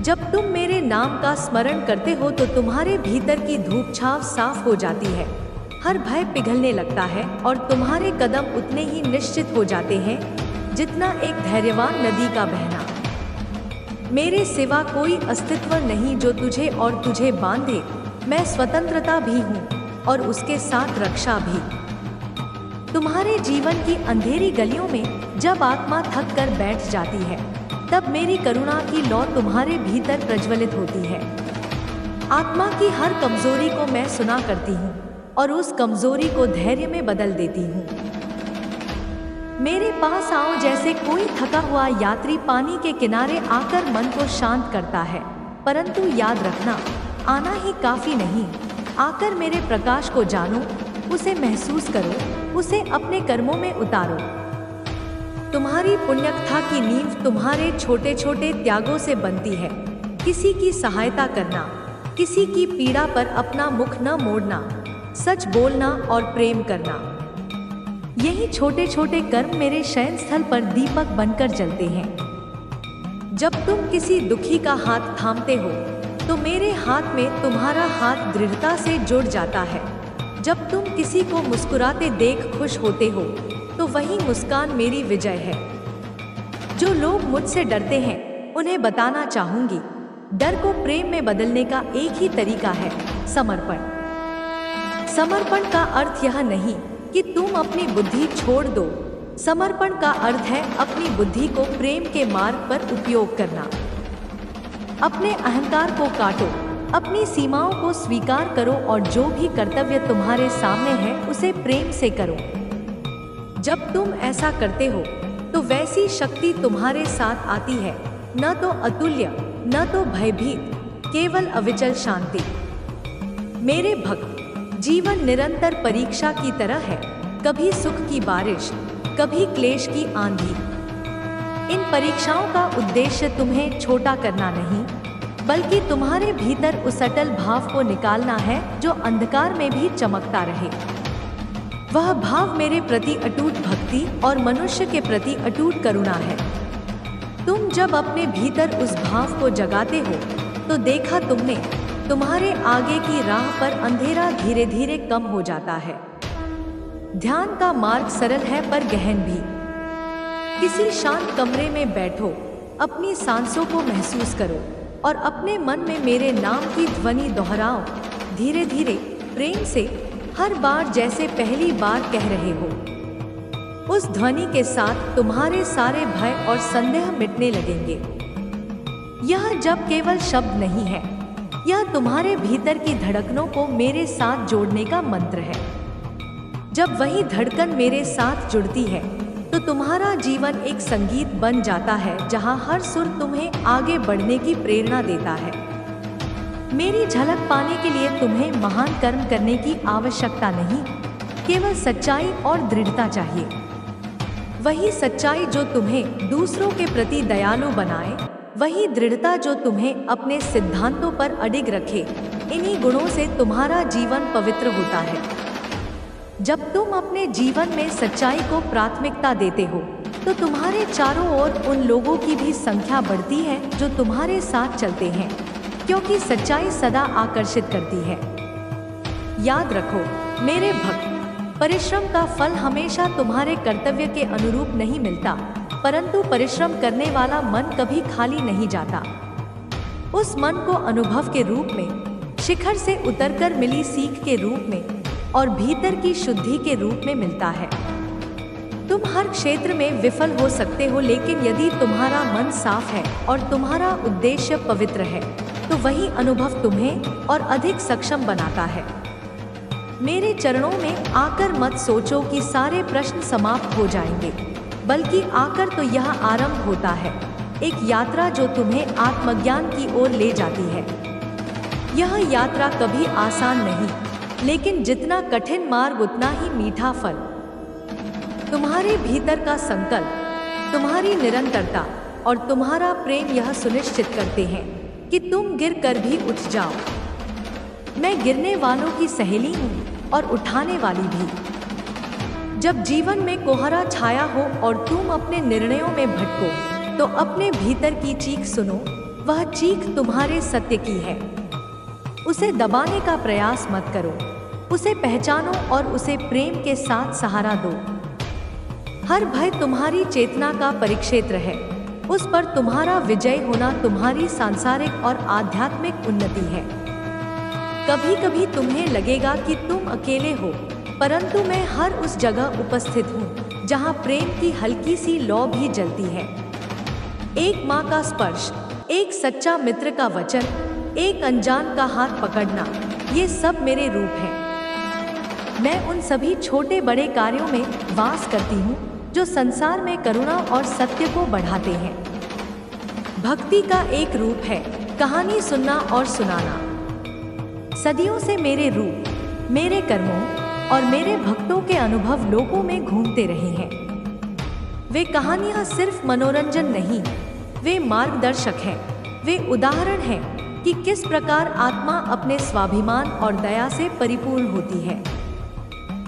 जब तुम मेरे नाम का स्मरण करते हो तो तुम्हारे भीतर की धूप छाव साफ हो जाती है, हर भय पिघलने लगता है और तुम्हारे कदम उतने ही निश्चित हो जाते हैं जितना एक धैर्यवान नदी का बहना। मेरे सिवा कोई अस्तित्व नहीं जो तुझे और तुझे बांधे। मैं स्वतंत्रता भी हूँ और उसके साथ रक्षा भी। तुम्हारे जीवन की अंधेरी गलियों में जब आत्मा थक कर बैठ जाती है, तब मेरी करुणा की लौ तुम्हारे भीतर प्रज्वलित होती है। आत्मा की हर कमजोरी को मैं सुना करती हूँ और उस कमजोरी को धैर्य में बदल देती हूँ। मेरे पास आओ जैसे कोई थका हुआ यात्री पानी के किनारे आकर मन को शांत करता है। परंतु याद रखना, आना ही काफी नहीं, आकर मेरे प्रकाश को जानो, उसे महसूस करो, उसे अपने कर्मों में उतारो। तुम्हारी पुण्यकथा की नींव तुम्हारे छोटे छोटे त्यागों से बनती है। किसी की सहायता करना, किसी की पीड़ा पर अपना मुख न मोड़ना, सच बोलना और प्रेम करना, यही छोटे छोटे कर्म मेरे शयन स्थल पर दीपक बनकर जलते हैं। जब तुम किसी दुखी का हाथ थामते हो तो मेरे हाथ में तुम्हारा हाथ दृढ़ता से जुड़ जाता है। जब तुम किसी को मुस्कुराते देख खुश होते हो तो वही मुस्कान मेरी विजय है। जो लोग मुझसे डरते हैं उन्हें बताना चाहूंगी, डर को प्रेम में बदलने का एक ही तरीका है, समर्पण। समर्पण का अर्थ यह नहीं कि तुम अपनी बुद्धि छोड़ दो। समर्पण का अर्थ है अपनी बुद्धि को प्रेम के मार्ग पर उपयोग करना। अपने अहंकार को काटो, अपनी सीमाओं को स्वीकार करो और जो भी कर्तव्य तुम्हारे सामने है उसे प्रेम से करो। जब तुम ऐसा करते हो तो वैसी शक्ति तुम्हारे साथ आती है, न तो अतुल्य, न तो भयभीत, केवल अविचल शांति। मेरे भक्त, जीवन निरंतर परीक्षा की तरह है, कभी सुख की बारिश, कभी क्लेश की आंधी। इन परीक्षाओं का उद्देश्य तुम्हें छोटा करना नहीं, बल्कि तुम्हारे भीतर उस अटल भाव को निकालना है जो अंधकार में भी चमकता रहे। वह भाव मेरे प्रति अटूट भक्ति और मनुष्य के प्रति अटूट करुणा है। तुम जब अपने भीतर उस भाव को जगाते हो तो देखा तुमने, तुम्हारे आगे की राह पर अंधेरा धीरे धीरे कम हो जाता है। ध्यान का मार्ग सरल है पर गहन भी। किसी शांत कमरे में बैठो, अपनी सांसों को महसूस करो और अपने मन में मेरे नाम की ध्वनि दोहराओ, धीरे धीरे, प्रेम से, हर बार जैसे पहली बार कह रहे हो। उस ध्वनि के साथ तुम्हारे सारे भय और संदेह मिटने लगेंगे। यह जब केवल शब्द नहीं है, यह तुम्हारे भीतर की धड़कनों को मेरे साथ जोड़ने का मंत्र है। जब वही धड़कन मेरे साथ जुड़ती है तो तुम्हारा जीवन एक संगीत बन जाता है जहां हर सुर तुम्हें आगे बढ़ने की प्रेरणा देता है। मेरी झलक पाने के लिए तुम्हें महान कर्म करने की आवश्यकता नहीं, केवल सच्चाई और दृढ़ता चाहिए। वही सच्चाई जो तुम्हें दूसरों के प्रति दयालु बनाए, वही दृढ़ता जो तुम्हें अपने सिद्धांतों पर अडिग रखे। इन्हीं गुणों से तुम्हारा जीवन पवित्र होता है। जब तुम अपने जीवन में सच्चाई को प्राथमिकता देते हो तो तुम्हारे चारों ओर उन लोगों की भी संख्या बढ़ती है जो तुम्हारे साथ चलते हैं, क्योंकि सच्चाई सदा आकर्षित करती है। याद रखो मेरे भक्त, परिश्रम का फल हमेशा तुम्हारे कर्तव्य के अनुरूप नहीं मिलता, परंतु परिश्रम करने वाला मन कभी खाली नहीं जाता। उस मन को अनुभव के रूप में, शिखर से उतरकर मिली सीख के रूप में और भीतर की शुद्धि के रूप में मिलता है। तुम हर क्षेत्र में विफल हो सकते हो, लेकिन यदि तुम्हारा मन साफ है और तुम्हारा उद्देश्य पवित्र है तो वही अनुभव तुम्हें और अधिक सक्षम बनाता है। मेरे चरणों में आकर मत सोचो कि सारे प्रश्न समाप्त हो जाएंगे, बल्कि आकर तो यह आरंभ होता है, एक यात्रा जो तुम्हें आत्मज्ञान की ओर ले जाती है। यह यात्रा कभी आसान नहीं, लेकिन जितना कठिन मार्ग उतना ही मीठा फल। तुम्हारे भीतर का संकल्प, तुम्हारी निरंतरता और तुम्हारा प्रेम यह सुनिश्चित करते हैं कि तुम गिर कर भी उठ जाओ। मैं गिरने वालों की सहेली हूँ और उठाने वाली भी। जब जीवन में कोहरा छाया हो और तुम अपने निर्णयों में भटको, तो अपने भीतर की चीख सुनो। वह चीख तुम्हारे सत्य की है। उसे दबाने का प्रयास मत करो, उसे पहचानो और उसे प्रेम के साथ सहारा दो। हर भय तुम्हारी चेतना का परिक्षेत्र है। उस पर तुम्हारा विजय होना तुम्हारी सांसारिक और आध्यात्मिक उन्नति है। कभी कभी तुम्हें लगेगा कि तुम अकेले हो, परंतु मैं हर उस जगह उपस्थित हूँ जहाँ प्रेम की हल्की सी लौ भी जलती है। एक माँ का स्पर्श, एक सच्चा मित्र का वचन, एक अनजान का हाथ पकड़ना, ये सब मेरे रूप हैं। मैं उन सभी छोटे बड़े कार्यों में वास करती हूँ जो संसार में करुणा और सत्य को बढ़ाते हैं। भक्ति का एक रूप है कहानी सुनना और सुनाना। सदियों से मेरे रूप, मेरे कर्मों और मेरे भक्तों के अनुभव लोगों में घूमते रहे हैं। वे कहानियाँ सिर्फ मनोरंजन नहीं, वे मार्गदर्शक हैं। वे उदाहरण हैं कि किस प्रकार आत्मा अपने स्वाभिमान और दया से परिपूर्ण होती है।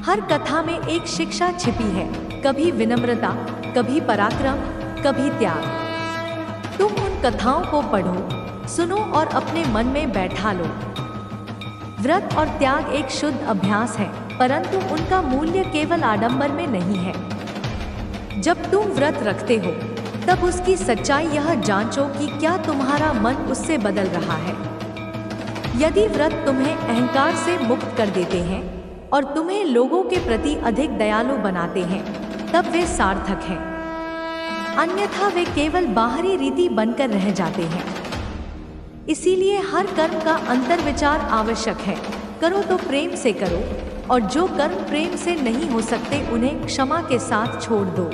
हर कथा में एक शिक्षा छिपी है, कभी विनम्रता, कभी पराक्रम, कभी त्याग। तुम उन कथाओं को पढ़ो, सुनो और अपने मन में बैठा लो। व्रत और त्याग एक शुद्ध अभ्यास है, परंतु उनका मूल्य केवल आडंबर में नहीं है। जब तुम व्रत रखते हो, तब उसकी सच्चाई यह जांचो कि क्या तुम्हारा मन उससे बदल रहा है। यदि व्रत तुम्हें अहंकार से मुक्त कर देते हैं और तुम्हें लोगों के प्रति अधिक दयालु बनाते हैं, तब वे सार्थक हैं। अन्यथा वे केवल बाहरी रीति बनकर रह जाते हैं। इसीलिए हर कर्म का अंतर्विचार आवश्यक है। करो तो प्रेम से करो, और जो कर्म प्रेम से नहीं हो सकते उन्हें क्षमा के साथ छोड़ दो।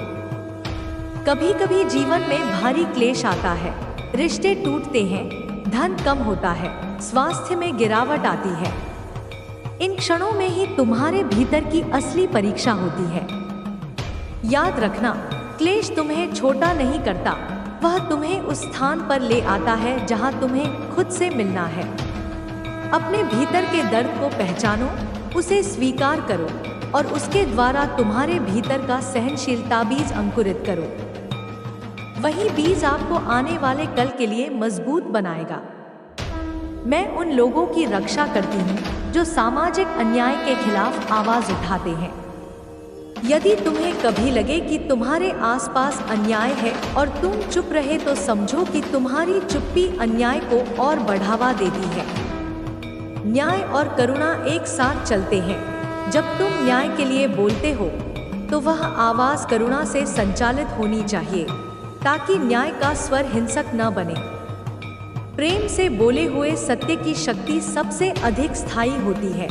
कभी कभी जीवन में भारी क्लेश आता है, रिश्ते टूटते हैं, धन कम होता है, स्वास्थ्य में गिरावट आती है। इन क्षणों में ही तुम्हारे भीतर की असली परीक्षा होती है। याद रखना, क्लेश तुम्हें छोटा नहीं करता, वह तुम्हें उस स्थान पर ले आता है जहां तुम्हें खुद से मिलना है। अपने भीतर के दर्द को पहचानो, उसे स्वीकार करो और उसके द्वारा तुम्हारे भीतर का सहनशीलता बीज अंकुरित करो। वही बीज आपको आने वाले कल के लिए मजबूत बनाएगा। मैं उन लोगों की रक्षा करती हूँ जो सामाजिक अन्याय के खिलाफ आवाज उठाते हैं। यदि तुम्हें कभी लगे कि तुम्हारे आसपास अन्याय है और तुम चुप रहे, तो समझो कि तुम्हारी चुप्पी अन्याय को और बढ़ावा देती है। न्याय और करुणा एक साथ चलते हैं। जब तुम न्याय के लिए बोलते हो, तो वह आवाज करुणा से संचालित होनी चाहिए, ताकि न्याय का स्वर हिंसक न बने। प्रेम से बोले हुए सत्य की शक्ति सबसे अधिक स्थायी होती है।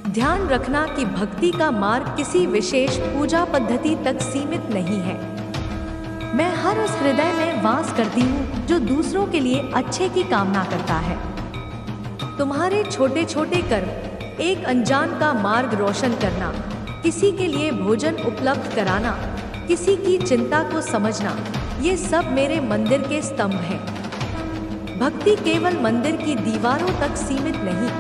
ध्यान रखना कि भक्ति का मार्ग किसी विशेष पूजा पद्धति तक सीमित नहीं है। मैं हर उस हृदय में वास करती हूँ जो दूसरों के लिए अच्छे की कामना करता है। तुम्हारे छोटे छोटे कर्म, एक अनजान का मार्ग रोशन करना, किसी के लिए भोजन उपलब्ध कराना, किसी की चिंता को समझना, ये सब मेरे मंदिर के स्तंभ हैं। भक्ति केवल मंदिर की दीवारों तक सीमित नहीं,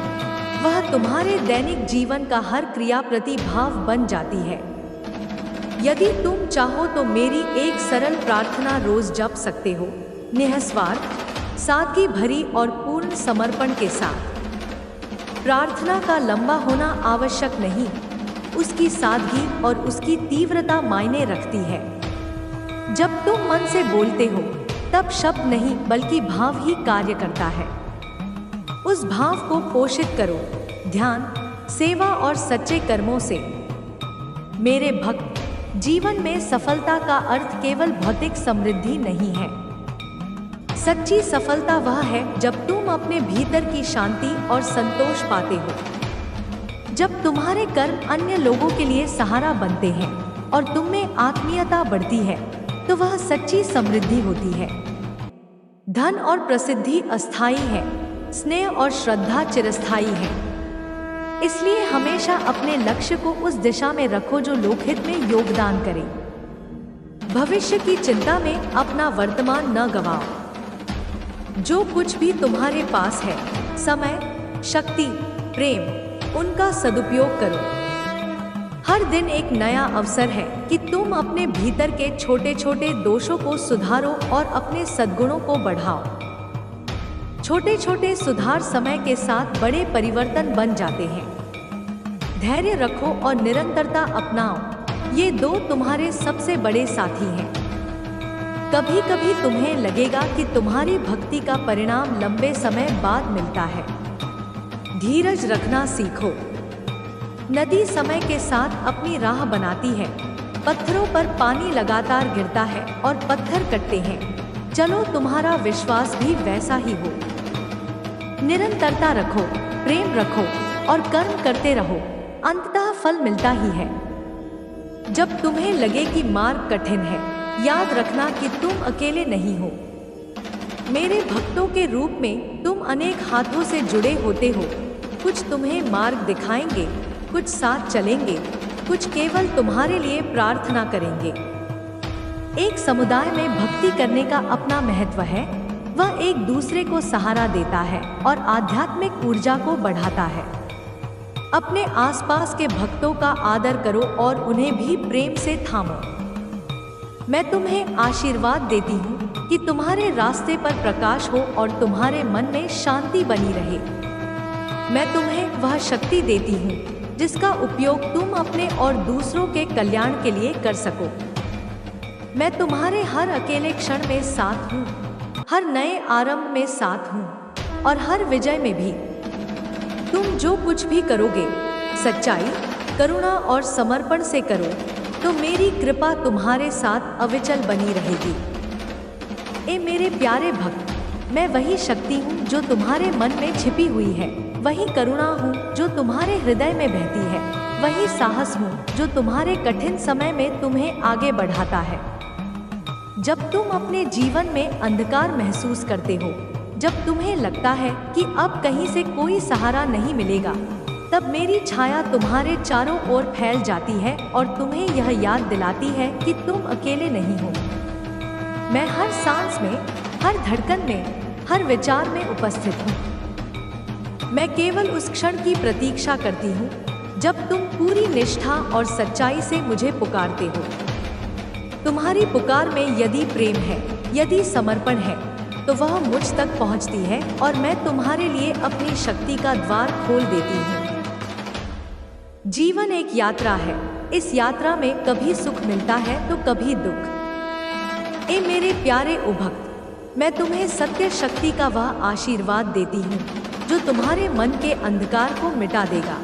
वह तुम्हारे दैनिक जीवन का हर क्रिया प्रतिभाव बन जाती है। यदि तुम चाहो तो मेरी एक सरल प्रार्थना रोज जप सकते हो, निःस्वार्थ, सादगी भरी और पूर्ण समर्पण के साथ। प्रार्थना का लंबा होना आवश्यक नहीं, उसकी सादगी और उसकी तीव्रता मायने रखती है। जब तुम मन से बोलते हो, तब शब्द नहीं बल्कि भाव ही कार्य करता है। उस भाव को पोषित करो, ध्यान, सेवा और सच्चे कर्मों से। मेरे भक्त, जीवन में सफलता का अर्थ केवल भौतिक समृद्धि नहीं है। सच्ची सफलता वह है जब तुम अपने भीतर की शांति और संतोष पाते हो। जब तुम्हारे कर्म अन्य लोगों के लिए सहारा बनते हैं और तुम में आत्मीयता बढ़ती है तो वह सच्ची समृद्धि होती है। धन और प्रसिद्धि अस्थायी है, स्नेह और श्रद्धा चिरस्थायी है। इसलिए हमेशा अपने लक्ष्य को उस दिशा में रखो जो लोकहित में योगदान करे। भविष्य की चिंता में अपना वर्तमान न गवाओ। जो कुछ भी तुम्हारे पास है, समय, शक्ति, प्रेम, उनका सदुपयोग करो। हर दिन एक नया अवसर है कि तुम अपने भीतर के छोटे छोटे दोषों को सुधारो और अपने सद्गुणों को बढ़ाओ। छोटे छोटे सुधार समय के साथ बड़े परिवर्तन बन जाते हैं। धैर्य रखो और निरंतरता अपनाओ, ये दो तुम्हारे सबसे बड़े साथी हैं। कभी कभी तुम्हें लगेगा कि तुम्हारी भक्ति का परिणाम लंबे समय बाद मिलता है। धीरज रखना सीखो। नदी समय के साथ अपनी राह बनाती है। पत्थरों पर पानी लगातार गिरता है और पत्थर कटते हैं। चलो तुम्हारा विश्वास भी वैसा ही हो। निरंतरता रखो, प्रेम रखो और कर्म करते रहो, अंततः फल मिलता ही है। जब तुम्हें लगे कि मार्ग कठिन है, याद रखना कि तुम अकेले नहीं हो। मेरे भक्तों के रूप में तुम अनेक हाथों से जुड़े होते हो। कुछ तुम्हें मार्ग दिखाएंगे, कुछ साथ चलेंगे, कुछ केवल तुम्हारे लिए प्रार्थना करेंगे। एक समुदाय में भक्ति करने का अपना महत्व है। वह एक दूसरे को सहारा देता है और आध्यात्मिक ऊर्जा को बढ़ाता है। अपने आसपास के भक्तों का आदर करो और उन्हें भी प्रेम से थामो। मैं तुम्हें आशीर्वाद देती हूँ कि तुम्हारे रास्ते पर प्रकाश हो और तुम्हारे मन में शांति बनी रहे। मैं तुम्हें वह शक्ति देती हूँ जिसका उपयोग तुम अपने और दूसरों के कल्याण के लिए कर सको। मैं तुम्हारे हर अकेले क्षण में साथ हूँ, हर नए आरंभ में साथ हूँ और हर विजय में भी। तुम जो कुछ भी करोगे, सच्चाई, करुणा और समर्पण से करो तो मेरी कृपा तुम्हारे साथ अविचल बनी रहेगी। ए मेरे प्यारे भक्त, मैं वही शक्ति हूँ जो तुम्हारे मन में छिपी हुई है, वही करुणा हूँ जो तुम्हारे हृदय में बहती है, वही साहस हूँ जो तुम्हारे कठिन समय में तुम्हें आगे बढ़ाता है। जब तुम अपने जीवन में अंधकार महसूस करते हो, जब तुम्हें लगता है कि अब कहीं से कोई सहारा नहीं मिलेगा, तब मेरी छाया तुम्हारे चारों ओर फैल जाती है और तुम्हें यह याद दिलाती है कि तुम अकेले नहीं हो। मैं हर सांस में, हर धड़कन में, हर विचार में उपस्थित हूँ। मैं केवल उस क्षण की प्रतीक्षा करती हूँ जब तुम पूरी निष्ठा और सच्चाई से मुझे पुकारते हो। तुम्हारी पुकार में यदि प्रेम है, यदि समर्पण है, तो वह मुझ तक पहुँचती है और मैं तुम्हारे लिए अपनी शक्ति का द्वार खोल देती हूँ। जीवन एक यात्रा है। इस यात्रा में कभी सुख मिलता है तो कभी दुख। ए मेरे प्यारे उभक्त, मैं तुम्हें सत्य शक्ति का वह आशीर्वाद देती हूँ जो तुम्हारे मन के अंधकार को मिटा देगा।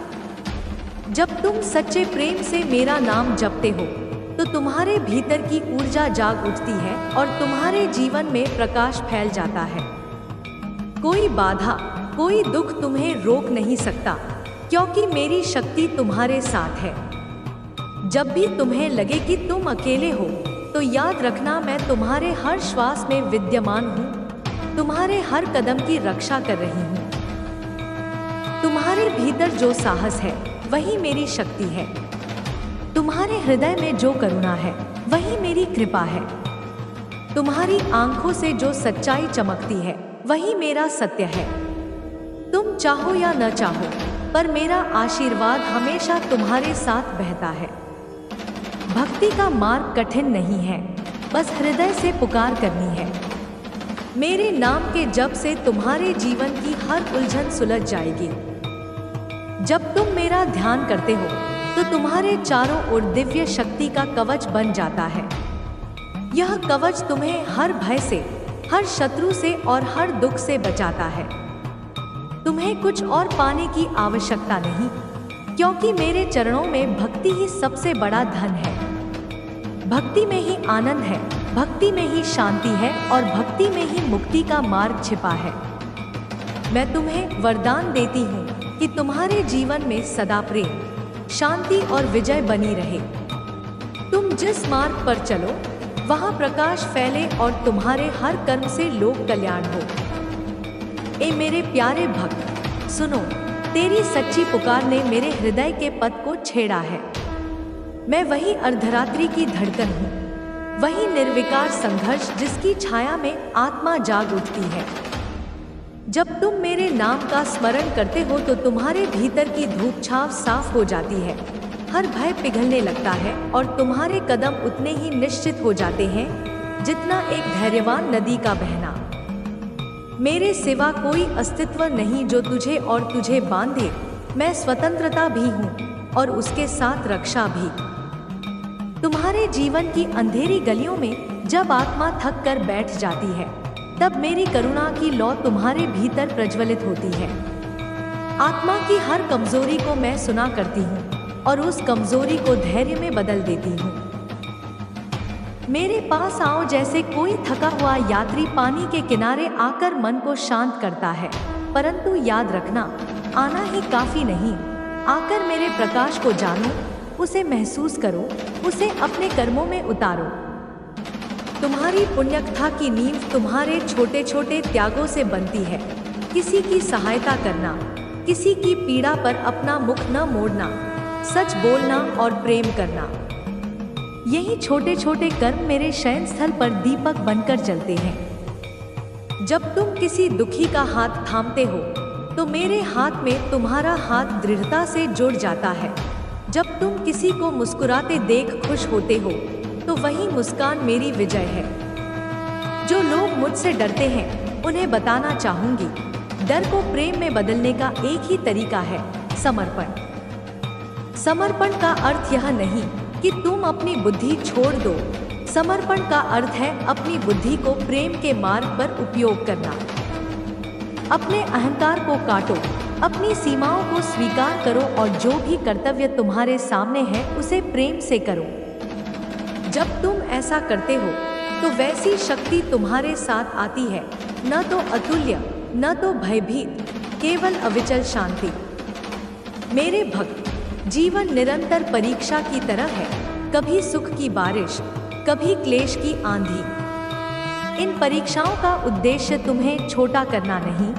जब तुम सच्चे प्रेम से मेरा नाम जपते हो तो तुम्हारे भीतर की ऊर्जा जाग उठती है और तुम्हारे जीवन में प्रकाश फैल जाता है। कोई बाधा, कोई दुख तुम्हें रोक नहीं सकता, क्योंकि मेरी शक्ति तुम्हारे साथ है। जब भी तुम्हें लगे कि तुम अकेले हो, तो याद रखना मैं तुम्हारे हर श्वास में विद्यमान हूँ, तुम्हारे हर कदम की रक्षा कर रही हूँ। तुम्हारे भीतर जो साहस है, वही मेरी शक्ति है। तुम्हारे हृदय में जो करुणा है, वही मेरी कृपा है। तुम्हारी आंखों से जो सच्चाई चमकती है, वही मेरा सत्य है। तुम चाहो या न चाहो, पर मेरा आशीर्वाद हमेशा तुम्हारे साथ बहता है। भक्ति का मार्ग कठिन नहीं है, बस हृदय से पुकार करनी है। मेरे नाम के जप से तुम्हारे जीवन की हर उलझन सुलझ जाएगी। जब तुम मेरा ध्यान करते हो तो तुम्हारे चारों ओर दिव्य शक्ति का कवच बन जाता है। यह कवच तुम्हें हर भय से, हर शत्रु से और हर दुख से बचाता है। तुम्हें कुछ और पाने की आवश्यकता नहीं, क्योंकि मेरे चरणों में भक्ति ही सबसे बड़ा धन है। भक्ति में ही आनंद है, भक्ति में ही शांति है और भक्ति में ही मुक्ति का मार्ग छिपा है। मैं तुम्हें वरदान देती हूँ कि तुम्हारे जीवन में सदा प्रेम, शांति और विजय बनी रहे। तुम जिस मार्ग पर चलो वहाँ प्रकाश फैले और तुम्हारे हर कर्म से लोक कल्याण हो। ए मेरे प्यारे भक्त, सुनो, तेरी सच्ची पुकार ने मेरे हृदय के पथ को छेड़ा है। मैं वही अर्धरात्रि की धड़कन हूँ, वही निर्विकार संघर्ष जिसकी छाया में आत्मा जाग उठती है। जब तुम मेरे नाम का स्मरण करते हो तो तुम्हारे भीतर की धूप छाव साफ हो जाती है, हर भय पिघलने लगता है और तुम्हारे कदम उतने ही निश्चित हो जाते हैं जितना एक धैर्यवान नदी का बहना। मेरे सिवा कोई अस्तित्व नहीं जो तुझे और तुझे बांधे। मैं स्वतंत्रता भी हूँ और उसके साथ रक्षा भी। तुम्हारे जीवन की अंधेरी गलियों में जब आत्मा थक कर बैठ जाती है, तब मेरी करुणा की लौ तुम्हारे भीतर प्रज्वलित होती है। आत्मा की हर कमजोरी को मैं सुना करती हूँ और उस कमजोरी को धैर्य में बदल देती हूँ। मेरे पास आओ जैसे कोई थका हुआ यात्री पानी के किनारे आकर मन को शांत करता है। परंतु याद रखना, आना ही काफी नहीं, आकर मेरे प्रकाश को जानो, उसे महसूस करो, उसे अपने कर्मों में उतारो। तुम्हारी पुण्यकथा की नींव तुम्हारे छोटे छोटे त्यागों से बनती है। किसी की सहायता करना, किसी की पीड़ा पर अपना मुख न मोड़ना, सच बोलना और प्रेम करना, यही छोटे छोटे कर्म मेरे शयन स्थल पर दीपक बनकर जलते हैं। जब तुम किसी दुखी का हाथ थामते हो तो मेरे हाथ में तुम्हारा हाथ दृढ़ता से जुड़ जाता है। जब तुम किसी को मुस्कुराते देख खुश होते हो तो वही मुस्कान मेरी विजय है। जो लोग मुझसे डरते हैं उन्हें बताना चाहूंगी, डर को प्रेम में बदलने का एक ही तरीका है, समर्पण। समर्पण का अर्थ यह नहीं कि तुम अपनी बुद्धि छोड़ दो। समर्पण का अर्थ है अपनी बुद्धि को प्रेम के मार्ग पर उपयोग करना। अपने अहंकार को काटो, अपनी सीमाओं को स्वीकार करो और जो भी कर्तव्य तुम्हारे सामने है उसे प्रेम से करो। जब तुम ऐसा करते हो तो वैसी शक्ति तुम्हारे साथ आती है, न तो अतुल्य, न तो भयभीत, केवल अविचल शांति। मेरे भक्त, जीवन निरंतर परीक्षा की तरह है, कभी सुख की बारिश, कभी क्लेश की आंधी। इन परीक्षाओं का उद्देश्य तुम्हें छोटा करना नहीं,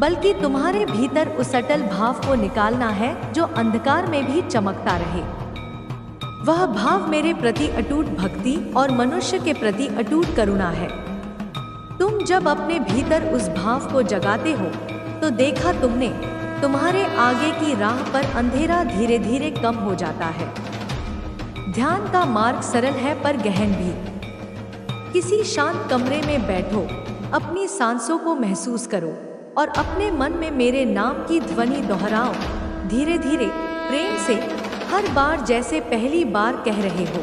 बल्कि तुम्हारे भीतर उस अटल भाव को निकालना है जो अंधकार में भी चमकता रहे। वह भाव मेरे प्रति अटूट भक्ति और मनुष्य के प्रति अटूट करुणा है। तुम जब अपने भीतर उस भाव को जगाते हो तो देखा तुमने, तुम्हारे आगे की राह पर अंधेरा धीरे धीरे कम हो जाता है। ध्यान का मार्ग सरल है पर गहन भी। किसी शांत कमरे में बैठो, अपनी सांसों को महसूस करो और अपने मन में मेरे नाम की ध्वनि दोहराओ, धीरे धीरे, प्रेम से, हर बार जैसे पहली बार कह रहे हो।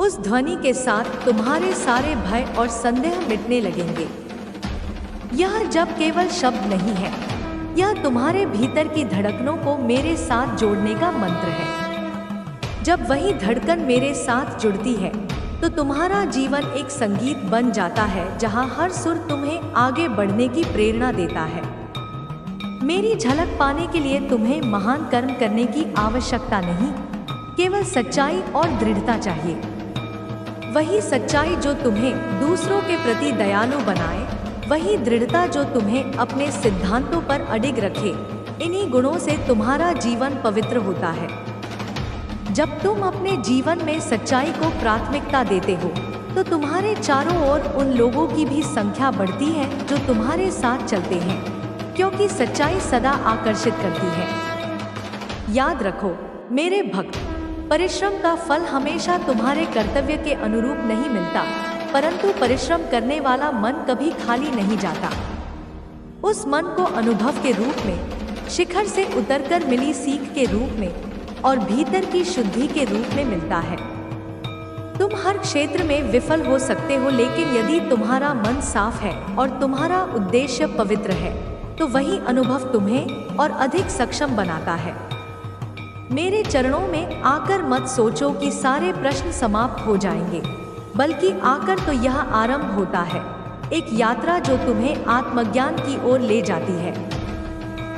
उस ध्वनि के साथ तुम्हारे सारे भय और संदेह मिटने लगेंगे। यह जब केवल शब्द नहीं है, यह तुम्हारे भीतर की धड़कनों को मेरे साथ जोड़ने का मंत्र है। जब वही धड़कन मेरे साथ जुड़ती है तो तुम्हारा जीवन एक संगीत बन जाता है जहां हर सुर तुम्हें आगे बढ़ने की प्रेरणा देता है। मेरी झलक पाने के लिए तुम्हें महान कर्म करने की आवश्यकता नहीं, केवल सच्चाई और दृढ़ता चाहिए। वही सच्चाई जो तुम्हें दूसरों के प्रति दयालु बनाए, वही दृढ़ता जो तुम्हें अपने सिद्धांतों पर अडिग रखे। इन्हीं गुणों से तुम्हारा जीवन पवित्र होता है। जब तुम अपने जीवन में सच्चाई को प्राथमिकता देते हो तो तुम्हारे चारों ओर उन लोगों की भी संख्या बढ़ती है जो तुम्हारे साथ चलते हैं, क्योंकि सच्चाई सदा आकर्षित करती है। याद रखो मेरे भक्त, परिश्रम का फल हमेशा तुम्हारे कर्तव्य के अनुरूप नहीं मिलता, परंतु परिश्रम करने वाला मन कभी खाली नहीं जाता। उस मन को अनुभव के रूप में, शिखर से उतरकर मिली सीख के रूप में और भीतर की शुद्धि के रूप में मिलता है। तुम हर क्षेत्र में विफल हो सकते हो, लेकिन यदि तुम्हारा मन साफ है और तुम्हारा उद्देश्य पवित्र है तो वही अनुभव तुम्हें और अधिक सक्षम बनाता है। मेरे चरणों में आकर मत सोचो कि सारे प्रश्न समाप्त हो जाएंगे, बल्कि आकर तो यह आरंभ होता है, एक यात्रा जो तुम्हें आत्मज्ञान की ओर ले जाती है।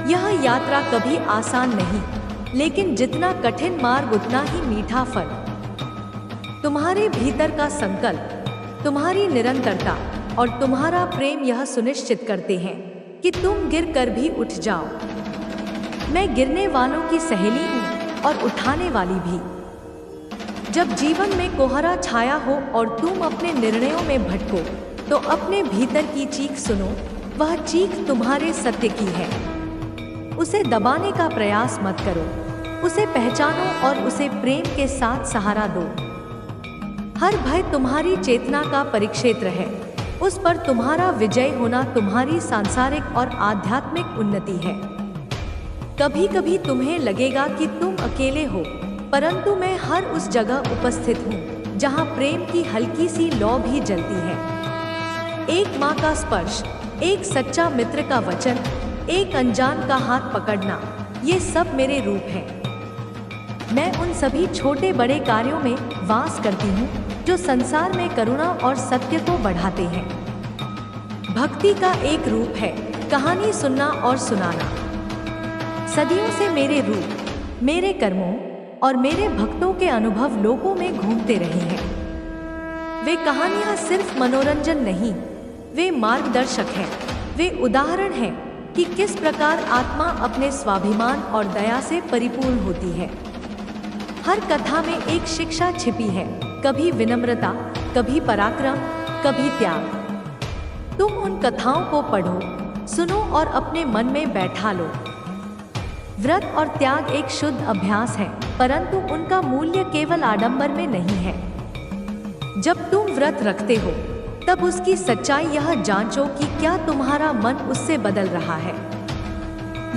यह यात्रा कभी आसान नहीं, लेकिन जितना कठिन मार्ग उतना ही मीठा फल। तुम्हारे भीतर का संकल्प, तुम्हारी निरंतरता और तुम्हारा प्रेम यह सुनिश्चित करते हैं कि तुम गिर कर भी उठ जाओ। मैं गिरने वालों की सहेली हूँ और उठाने वाली भी। जब जीवन में कोहरा छाया हो और तुम अपने निर्णयों में भटको, तो अपने भीतर की चीख सुनो। वह चीख तुम्हारे सत्य की है। उसे दबाने का प्रयास मत करो, उसे पहचानो और उसे प्रेम के साथ सहारा दो। हर भय तुम्हारी चेतना का परिक्षेत्र है। उस पर तुम्हारा विजय होना तुम्हारी सांसारिक और आध्यात्मिक उन्नति है। कभी कभी तुम्हें लगेगा कि तुम अकेले हो, परंतु मैं हर उस जगह उपस्थित हूँ जहाँ प्रेम की हल्की सी लौ भी जलती है। एक माँ का स्पर्श, एक सच्चा मित्र का वचन, एक अनजान का हाथ पकड़ना, ये सब मेरे रूप हैं। मैं उन सभी छोटे बड़े कार्यों में वास करती हूँ जो संसार में करुणा और सत्य को बढ़ाते हैं। भक्ति का एक रूप है कहानी सुनना और सुनाना। सदियों से मेरे रूप, मेरे कर्मों और मेरे भक्तों के अनुभव लोगों में घूमते रहे हैं। वे कहानियाँ सिर्फ मनोरंजन नहीं, वे मार्गदर्शक हैं। वे उदाहरण हैं कि किस प्रकार आत्मा अपने स्वाभिमान और दया से परिपूर्ण होती है। हर कथा में एक शिक्षा छिपी है, कभी विनम्रता, कभी पराक्रम, कभी त्याग। तुम उन कथाओं को पढ़ो, सुनो और अपने मन में बैठा लो। व्रत और त्याग एक शुद्ध अभ्यास है, परंतु उनका मूल्य केवल आडंबर में नहीं है। जब तुम व्रत रखते हो, तब उसकी सच्चाई यह जांचो कि क्या तुम्हारा मन उससे बदल रहा है।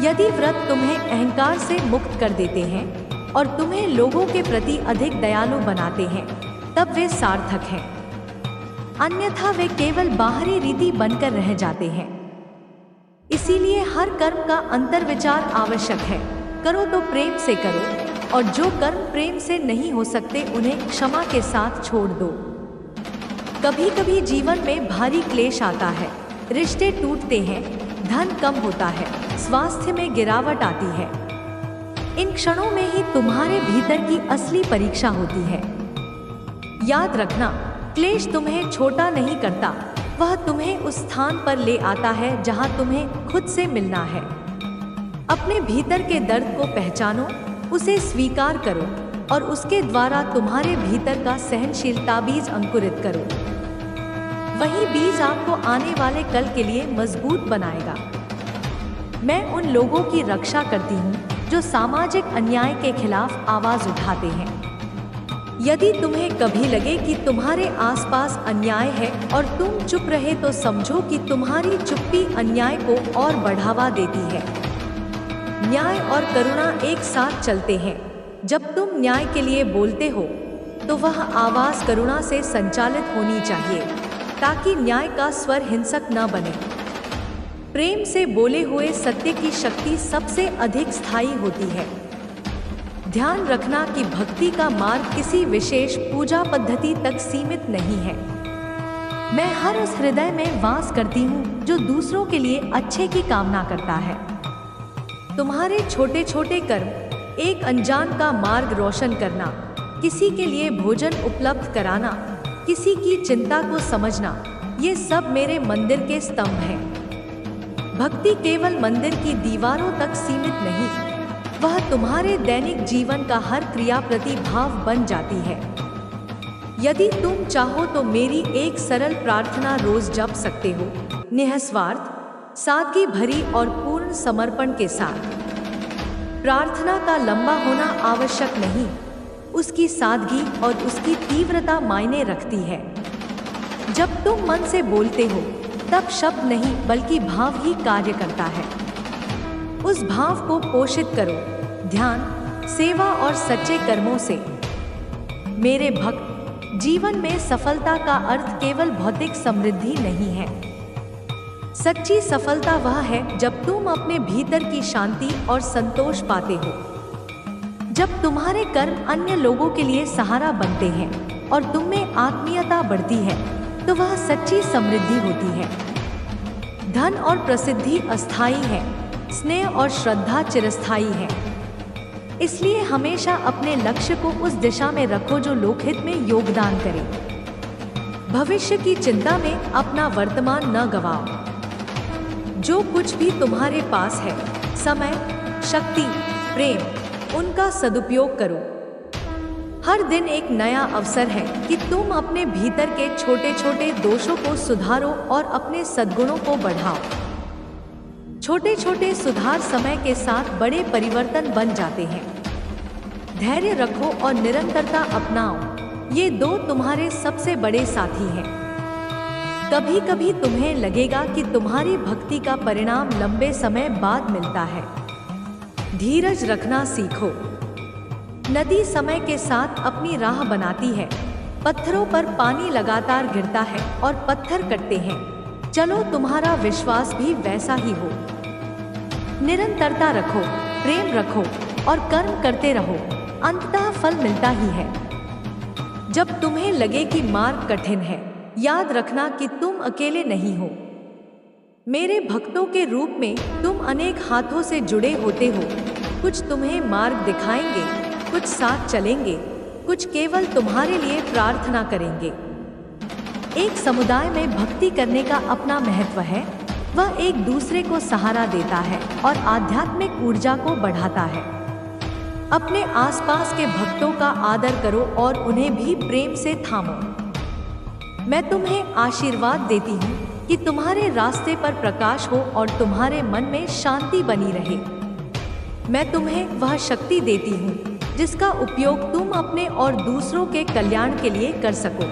यदि व्रत तुम्हें अहंकार से मुक्त कर देते हैं और तुम्हें लोगों के प्रति अधिक दयालु बनाते हैं, तब वे सार्थक हैं। अन्यथा वे केवल बाहरी रीति बनकर रह जाते हैं। इसीलिए हर कर्म का अंतर्विचार आवश्यक है। करो तो प्रेम से करो, और जो कर्म प्रेम से नहीं हो सकते उन्हें क्षमा के साथ छोड़ दो। कभी कभी जीवन में भारी क्लेश आता है, रिश्ते टूटते हैं, धन कम होता है, स्वास्थ्य में गिरावट आती है। इन क्षणों में ही तुम्हारे भीतर की असली परीक्षा होती है। याद रखना, क्लेश तुम्हें छोटा नहीं करता, वह तुम्हें उस स्थान पर ले आता है जहां तुम्हें खुद से मिलना है। अपने भीतर के दर्द को पहचानो, उसे स्वीकार करो और उसके द्वारा तुम्हारे भीतर का सहनशीलता बीज अंकुरित करो। वही बीज आपको आने वाले कल के लिए मजबूत बनाएगा। मैं उन लोगों की रक्षा करती हूँ जो सामाजिक अन्याय के खिलाफ आवाज उठाते हैं। यदि तुम्हें कभी लगे कि तुम्हारे आसपास अन्याय है और तुम चुप रहे, तो समझो कि तुम्हारी चुप्पी अन्याय को और बढ़ावा देती है। न्याय और करुणा एक साथ चलते हैं। जब तुम न्याय के लिए बोलते हो, तो वह आवाज करुणा से संचालित होनी चाहिए, ताकि न्याय का स्वर हिंसक न बने। प्रेम से बोले हुए सत्य की शक्ति सबसे अधिक स्थायी होती है। ध्यान रखना कि भक्ति का मार्ग किसी विशेष पूजा पद्धति तक सीमित नहीं है। मैं हर उस हृदय में वास करती हूँ जो दूसरों के लिए अच्छे की कामना करता है। तुम्हारे छोटे छोटे कर्म, एक अनजान का मार्ग रोशन करना, किसी के लिए भोजन उपलब्ध कराना, किसी की चिंता को समझना, ये सब मेरे मंदिर के स्तंभ हैं। भक्ति केवल मंदिर की दीवारों तक सीमित नहीं, वह तुम्हारे दैनिक जीवन का हर क्रिया प्रतिभाव बन जाती है। यदि तुम चाहो तो मेरी एक सरल प्रार्थना रोज जप सकते हो, निःस्वार्थ, सादगी भरी और पूर्ण समर्पण के साथ। प्रार्थना का लंबा होना आवश्यक नहीं, उसकी सादगी और उसकी तीव्रता मायने रखती है। जब तुम मन से बोलते हो, तब शब्द नहीं बल्कि भाव ही कार्य करता है। उस भाव को पोषित करो, ध्यान, सेवा और सच्चे कर्मों से। मेरे भक्त, जीवन में सफलता का अर्थ केवल भौतिक समृद्धि नहीं है। सच्ची सफलता वह है जब तुम अपने भीतर की शांति और संतोष पाते हो। जब तुम्हारे कर्म अन्य लोगों के लिए सहारा बनते हैं और तुम में आत्मीयता बढ़ती है, तो वह सच्ची समृद्धि होती है। धन और प्रसिद्धि अस्थायी है, स्नेह और श्रद्धा चिरस्थायी है। इसलिए हमेशा अपने लक्ष्य को उस दिशा में रखो जो लोकहित में योगदान करे। भविष्य की चिंता में अपना वर्तमान न गवाओ। जो कुछ भी तुम्हारे पास है, समय, शक्ति, प्रेम, उनका सदुपयोग करो। हर दिन एक नया अवसर है कि तुम अपने भीतर के छोटे छोटे दोषों को सुधारो और अपने सद्गुणों को बढ़ाओ। छोटे छोटे सुधार समय के साथ बड़े परिवर्तन बन जाते हैं। धैर्य रखो और निरंतरता अपनाओ, ये दो तुम्हारे सबसे बड़े साथी हैं। कभी कभी तुम्हें लगेगा कि तुम्हारी भक्ति का परिणाम लंबे समय बाद मिलता है। धीरज रखना सीखो। नदी समय के साथ अपनी राह बनाती है। पत्थरों पर पानी लगातार गिरता है और पत्थर कटते हैं। चलो तुम्हारा विश्वास भी वैसा ही हो। निरंतरता रखो, प्रेम रखो और कर्म करते रहो, अंततः फल मिलता ही है। जब तुम्हें लगे कि मार्ग कठिन है, याद रखना कि तुम अकेले नहीं हो। मेरे भक्तों के रूप में तुम अनेक हाथों से जुड़े होते हो। कुछ तुम्हें मार्ग दिखाएंगे, कुछ साथ चलेंगे, कुछ केवल तुम्हारे लिए प्रार्थना करेंगे। एक समुदाय में भक्ति करने का अपना महत्व है। वह एक दूसरे को सहारा देता है और आध्यात्मिक ऊर्जा को बढ़ाता है। अपने आसपास के भक्तों का आदर करो और उन्हें भी प्रेम से थामो। मैं तुम्हें आशीर्वाद देती हूँ कि तुम्हारे रास्ते पर प्रकाश हो और तुम्हारे मन में शांति बनी रहे। मैं तुम्हें वह शक्ति देती हूँ जिसका उपयोग तुम अपने और दूसरों के कल्याण के लिए कर सको।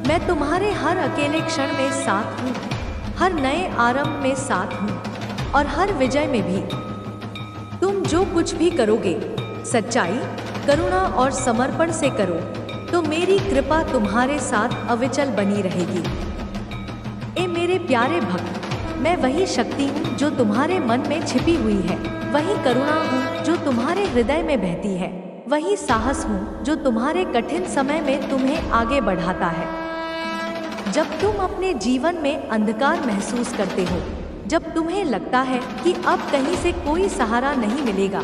मैं तुम्हारे हर अकेले क्षण में साथ हूँ, हर नए आरंभ में साथ हूँ और हर विजय में भी। तुम जो कुछ भी करोगे, सच्चाई, करुणा और समर्पण से करो तो मेरी कृपा तुम्हारे साथ अविचल बनी रहेगी। ए मेरे प्यारे भक्त, मैं वही शक्ति हूँ जो तुम्हारे मन में छिपी हुई है, वही करुणा हूँ जो तुम्हारे हृदय में बहती है, वही साहस हूँ जो तुम्हारे कठिन समय में तुम्हें आगे बढ़ाता है। जब तुम अपने जीवन में अंधकार महसूस करते हो, जब तुम्हें लगता है कि अब कहीं से कोई सहारा नहीं मिलेगा,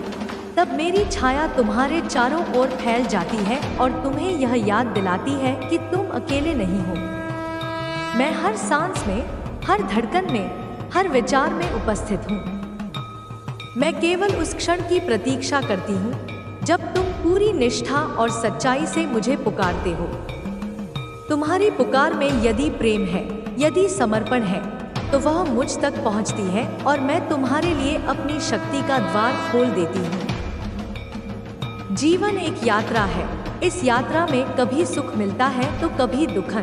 तब मेरी छाया तुम्हारे चारों ओर फैल जाती है और तुम्हें यह याद दिलाती है कि तुम अकेले नहीं हो। मैं हर सांस में, हर धड़कन में, हर विचार में उपस्थित हूँ। मैं केवल उस क्षण की प्रतीक्षा करती हूँ जब तुम पूरी निष्ठा और सच्चाई से मुझे पुकारते हो। तुम्हारी पुकार में यदि प्रेम है, यदि समर्पण है, तो वह मुझ तक पहुंचती है और मैं तुम्हारे लिए अपनी शक्ति का द्वार खोल देती हूँ। जीवन एक यात्रा है। इस यात्रा में कभी सुख मिलता है तो कभी दुखन।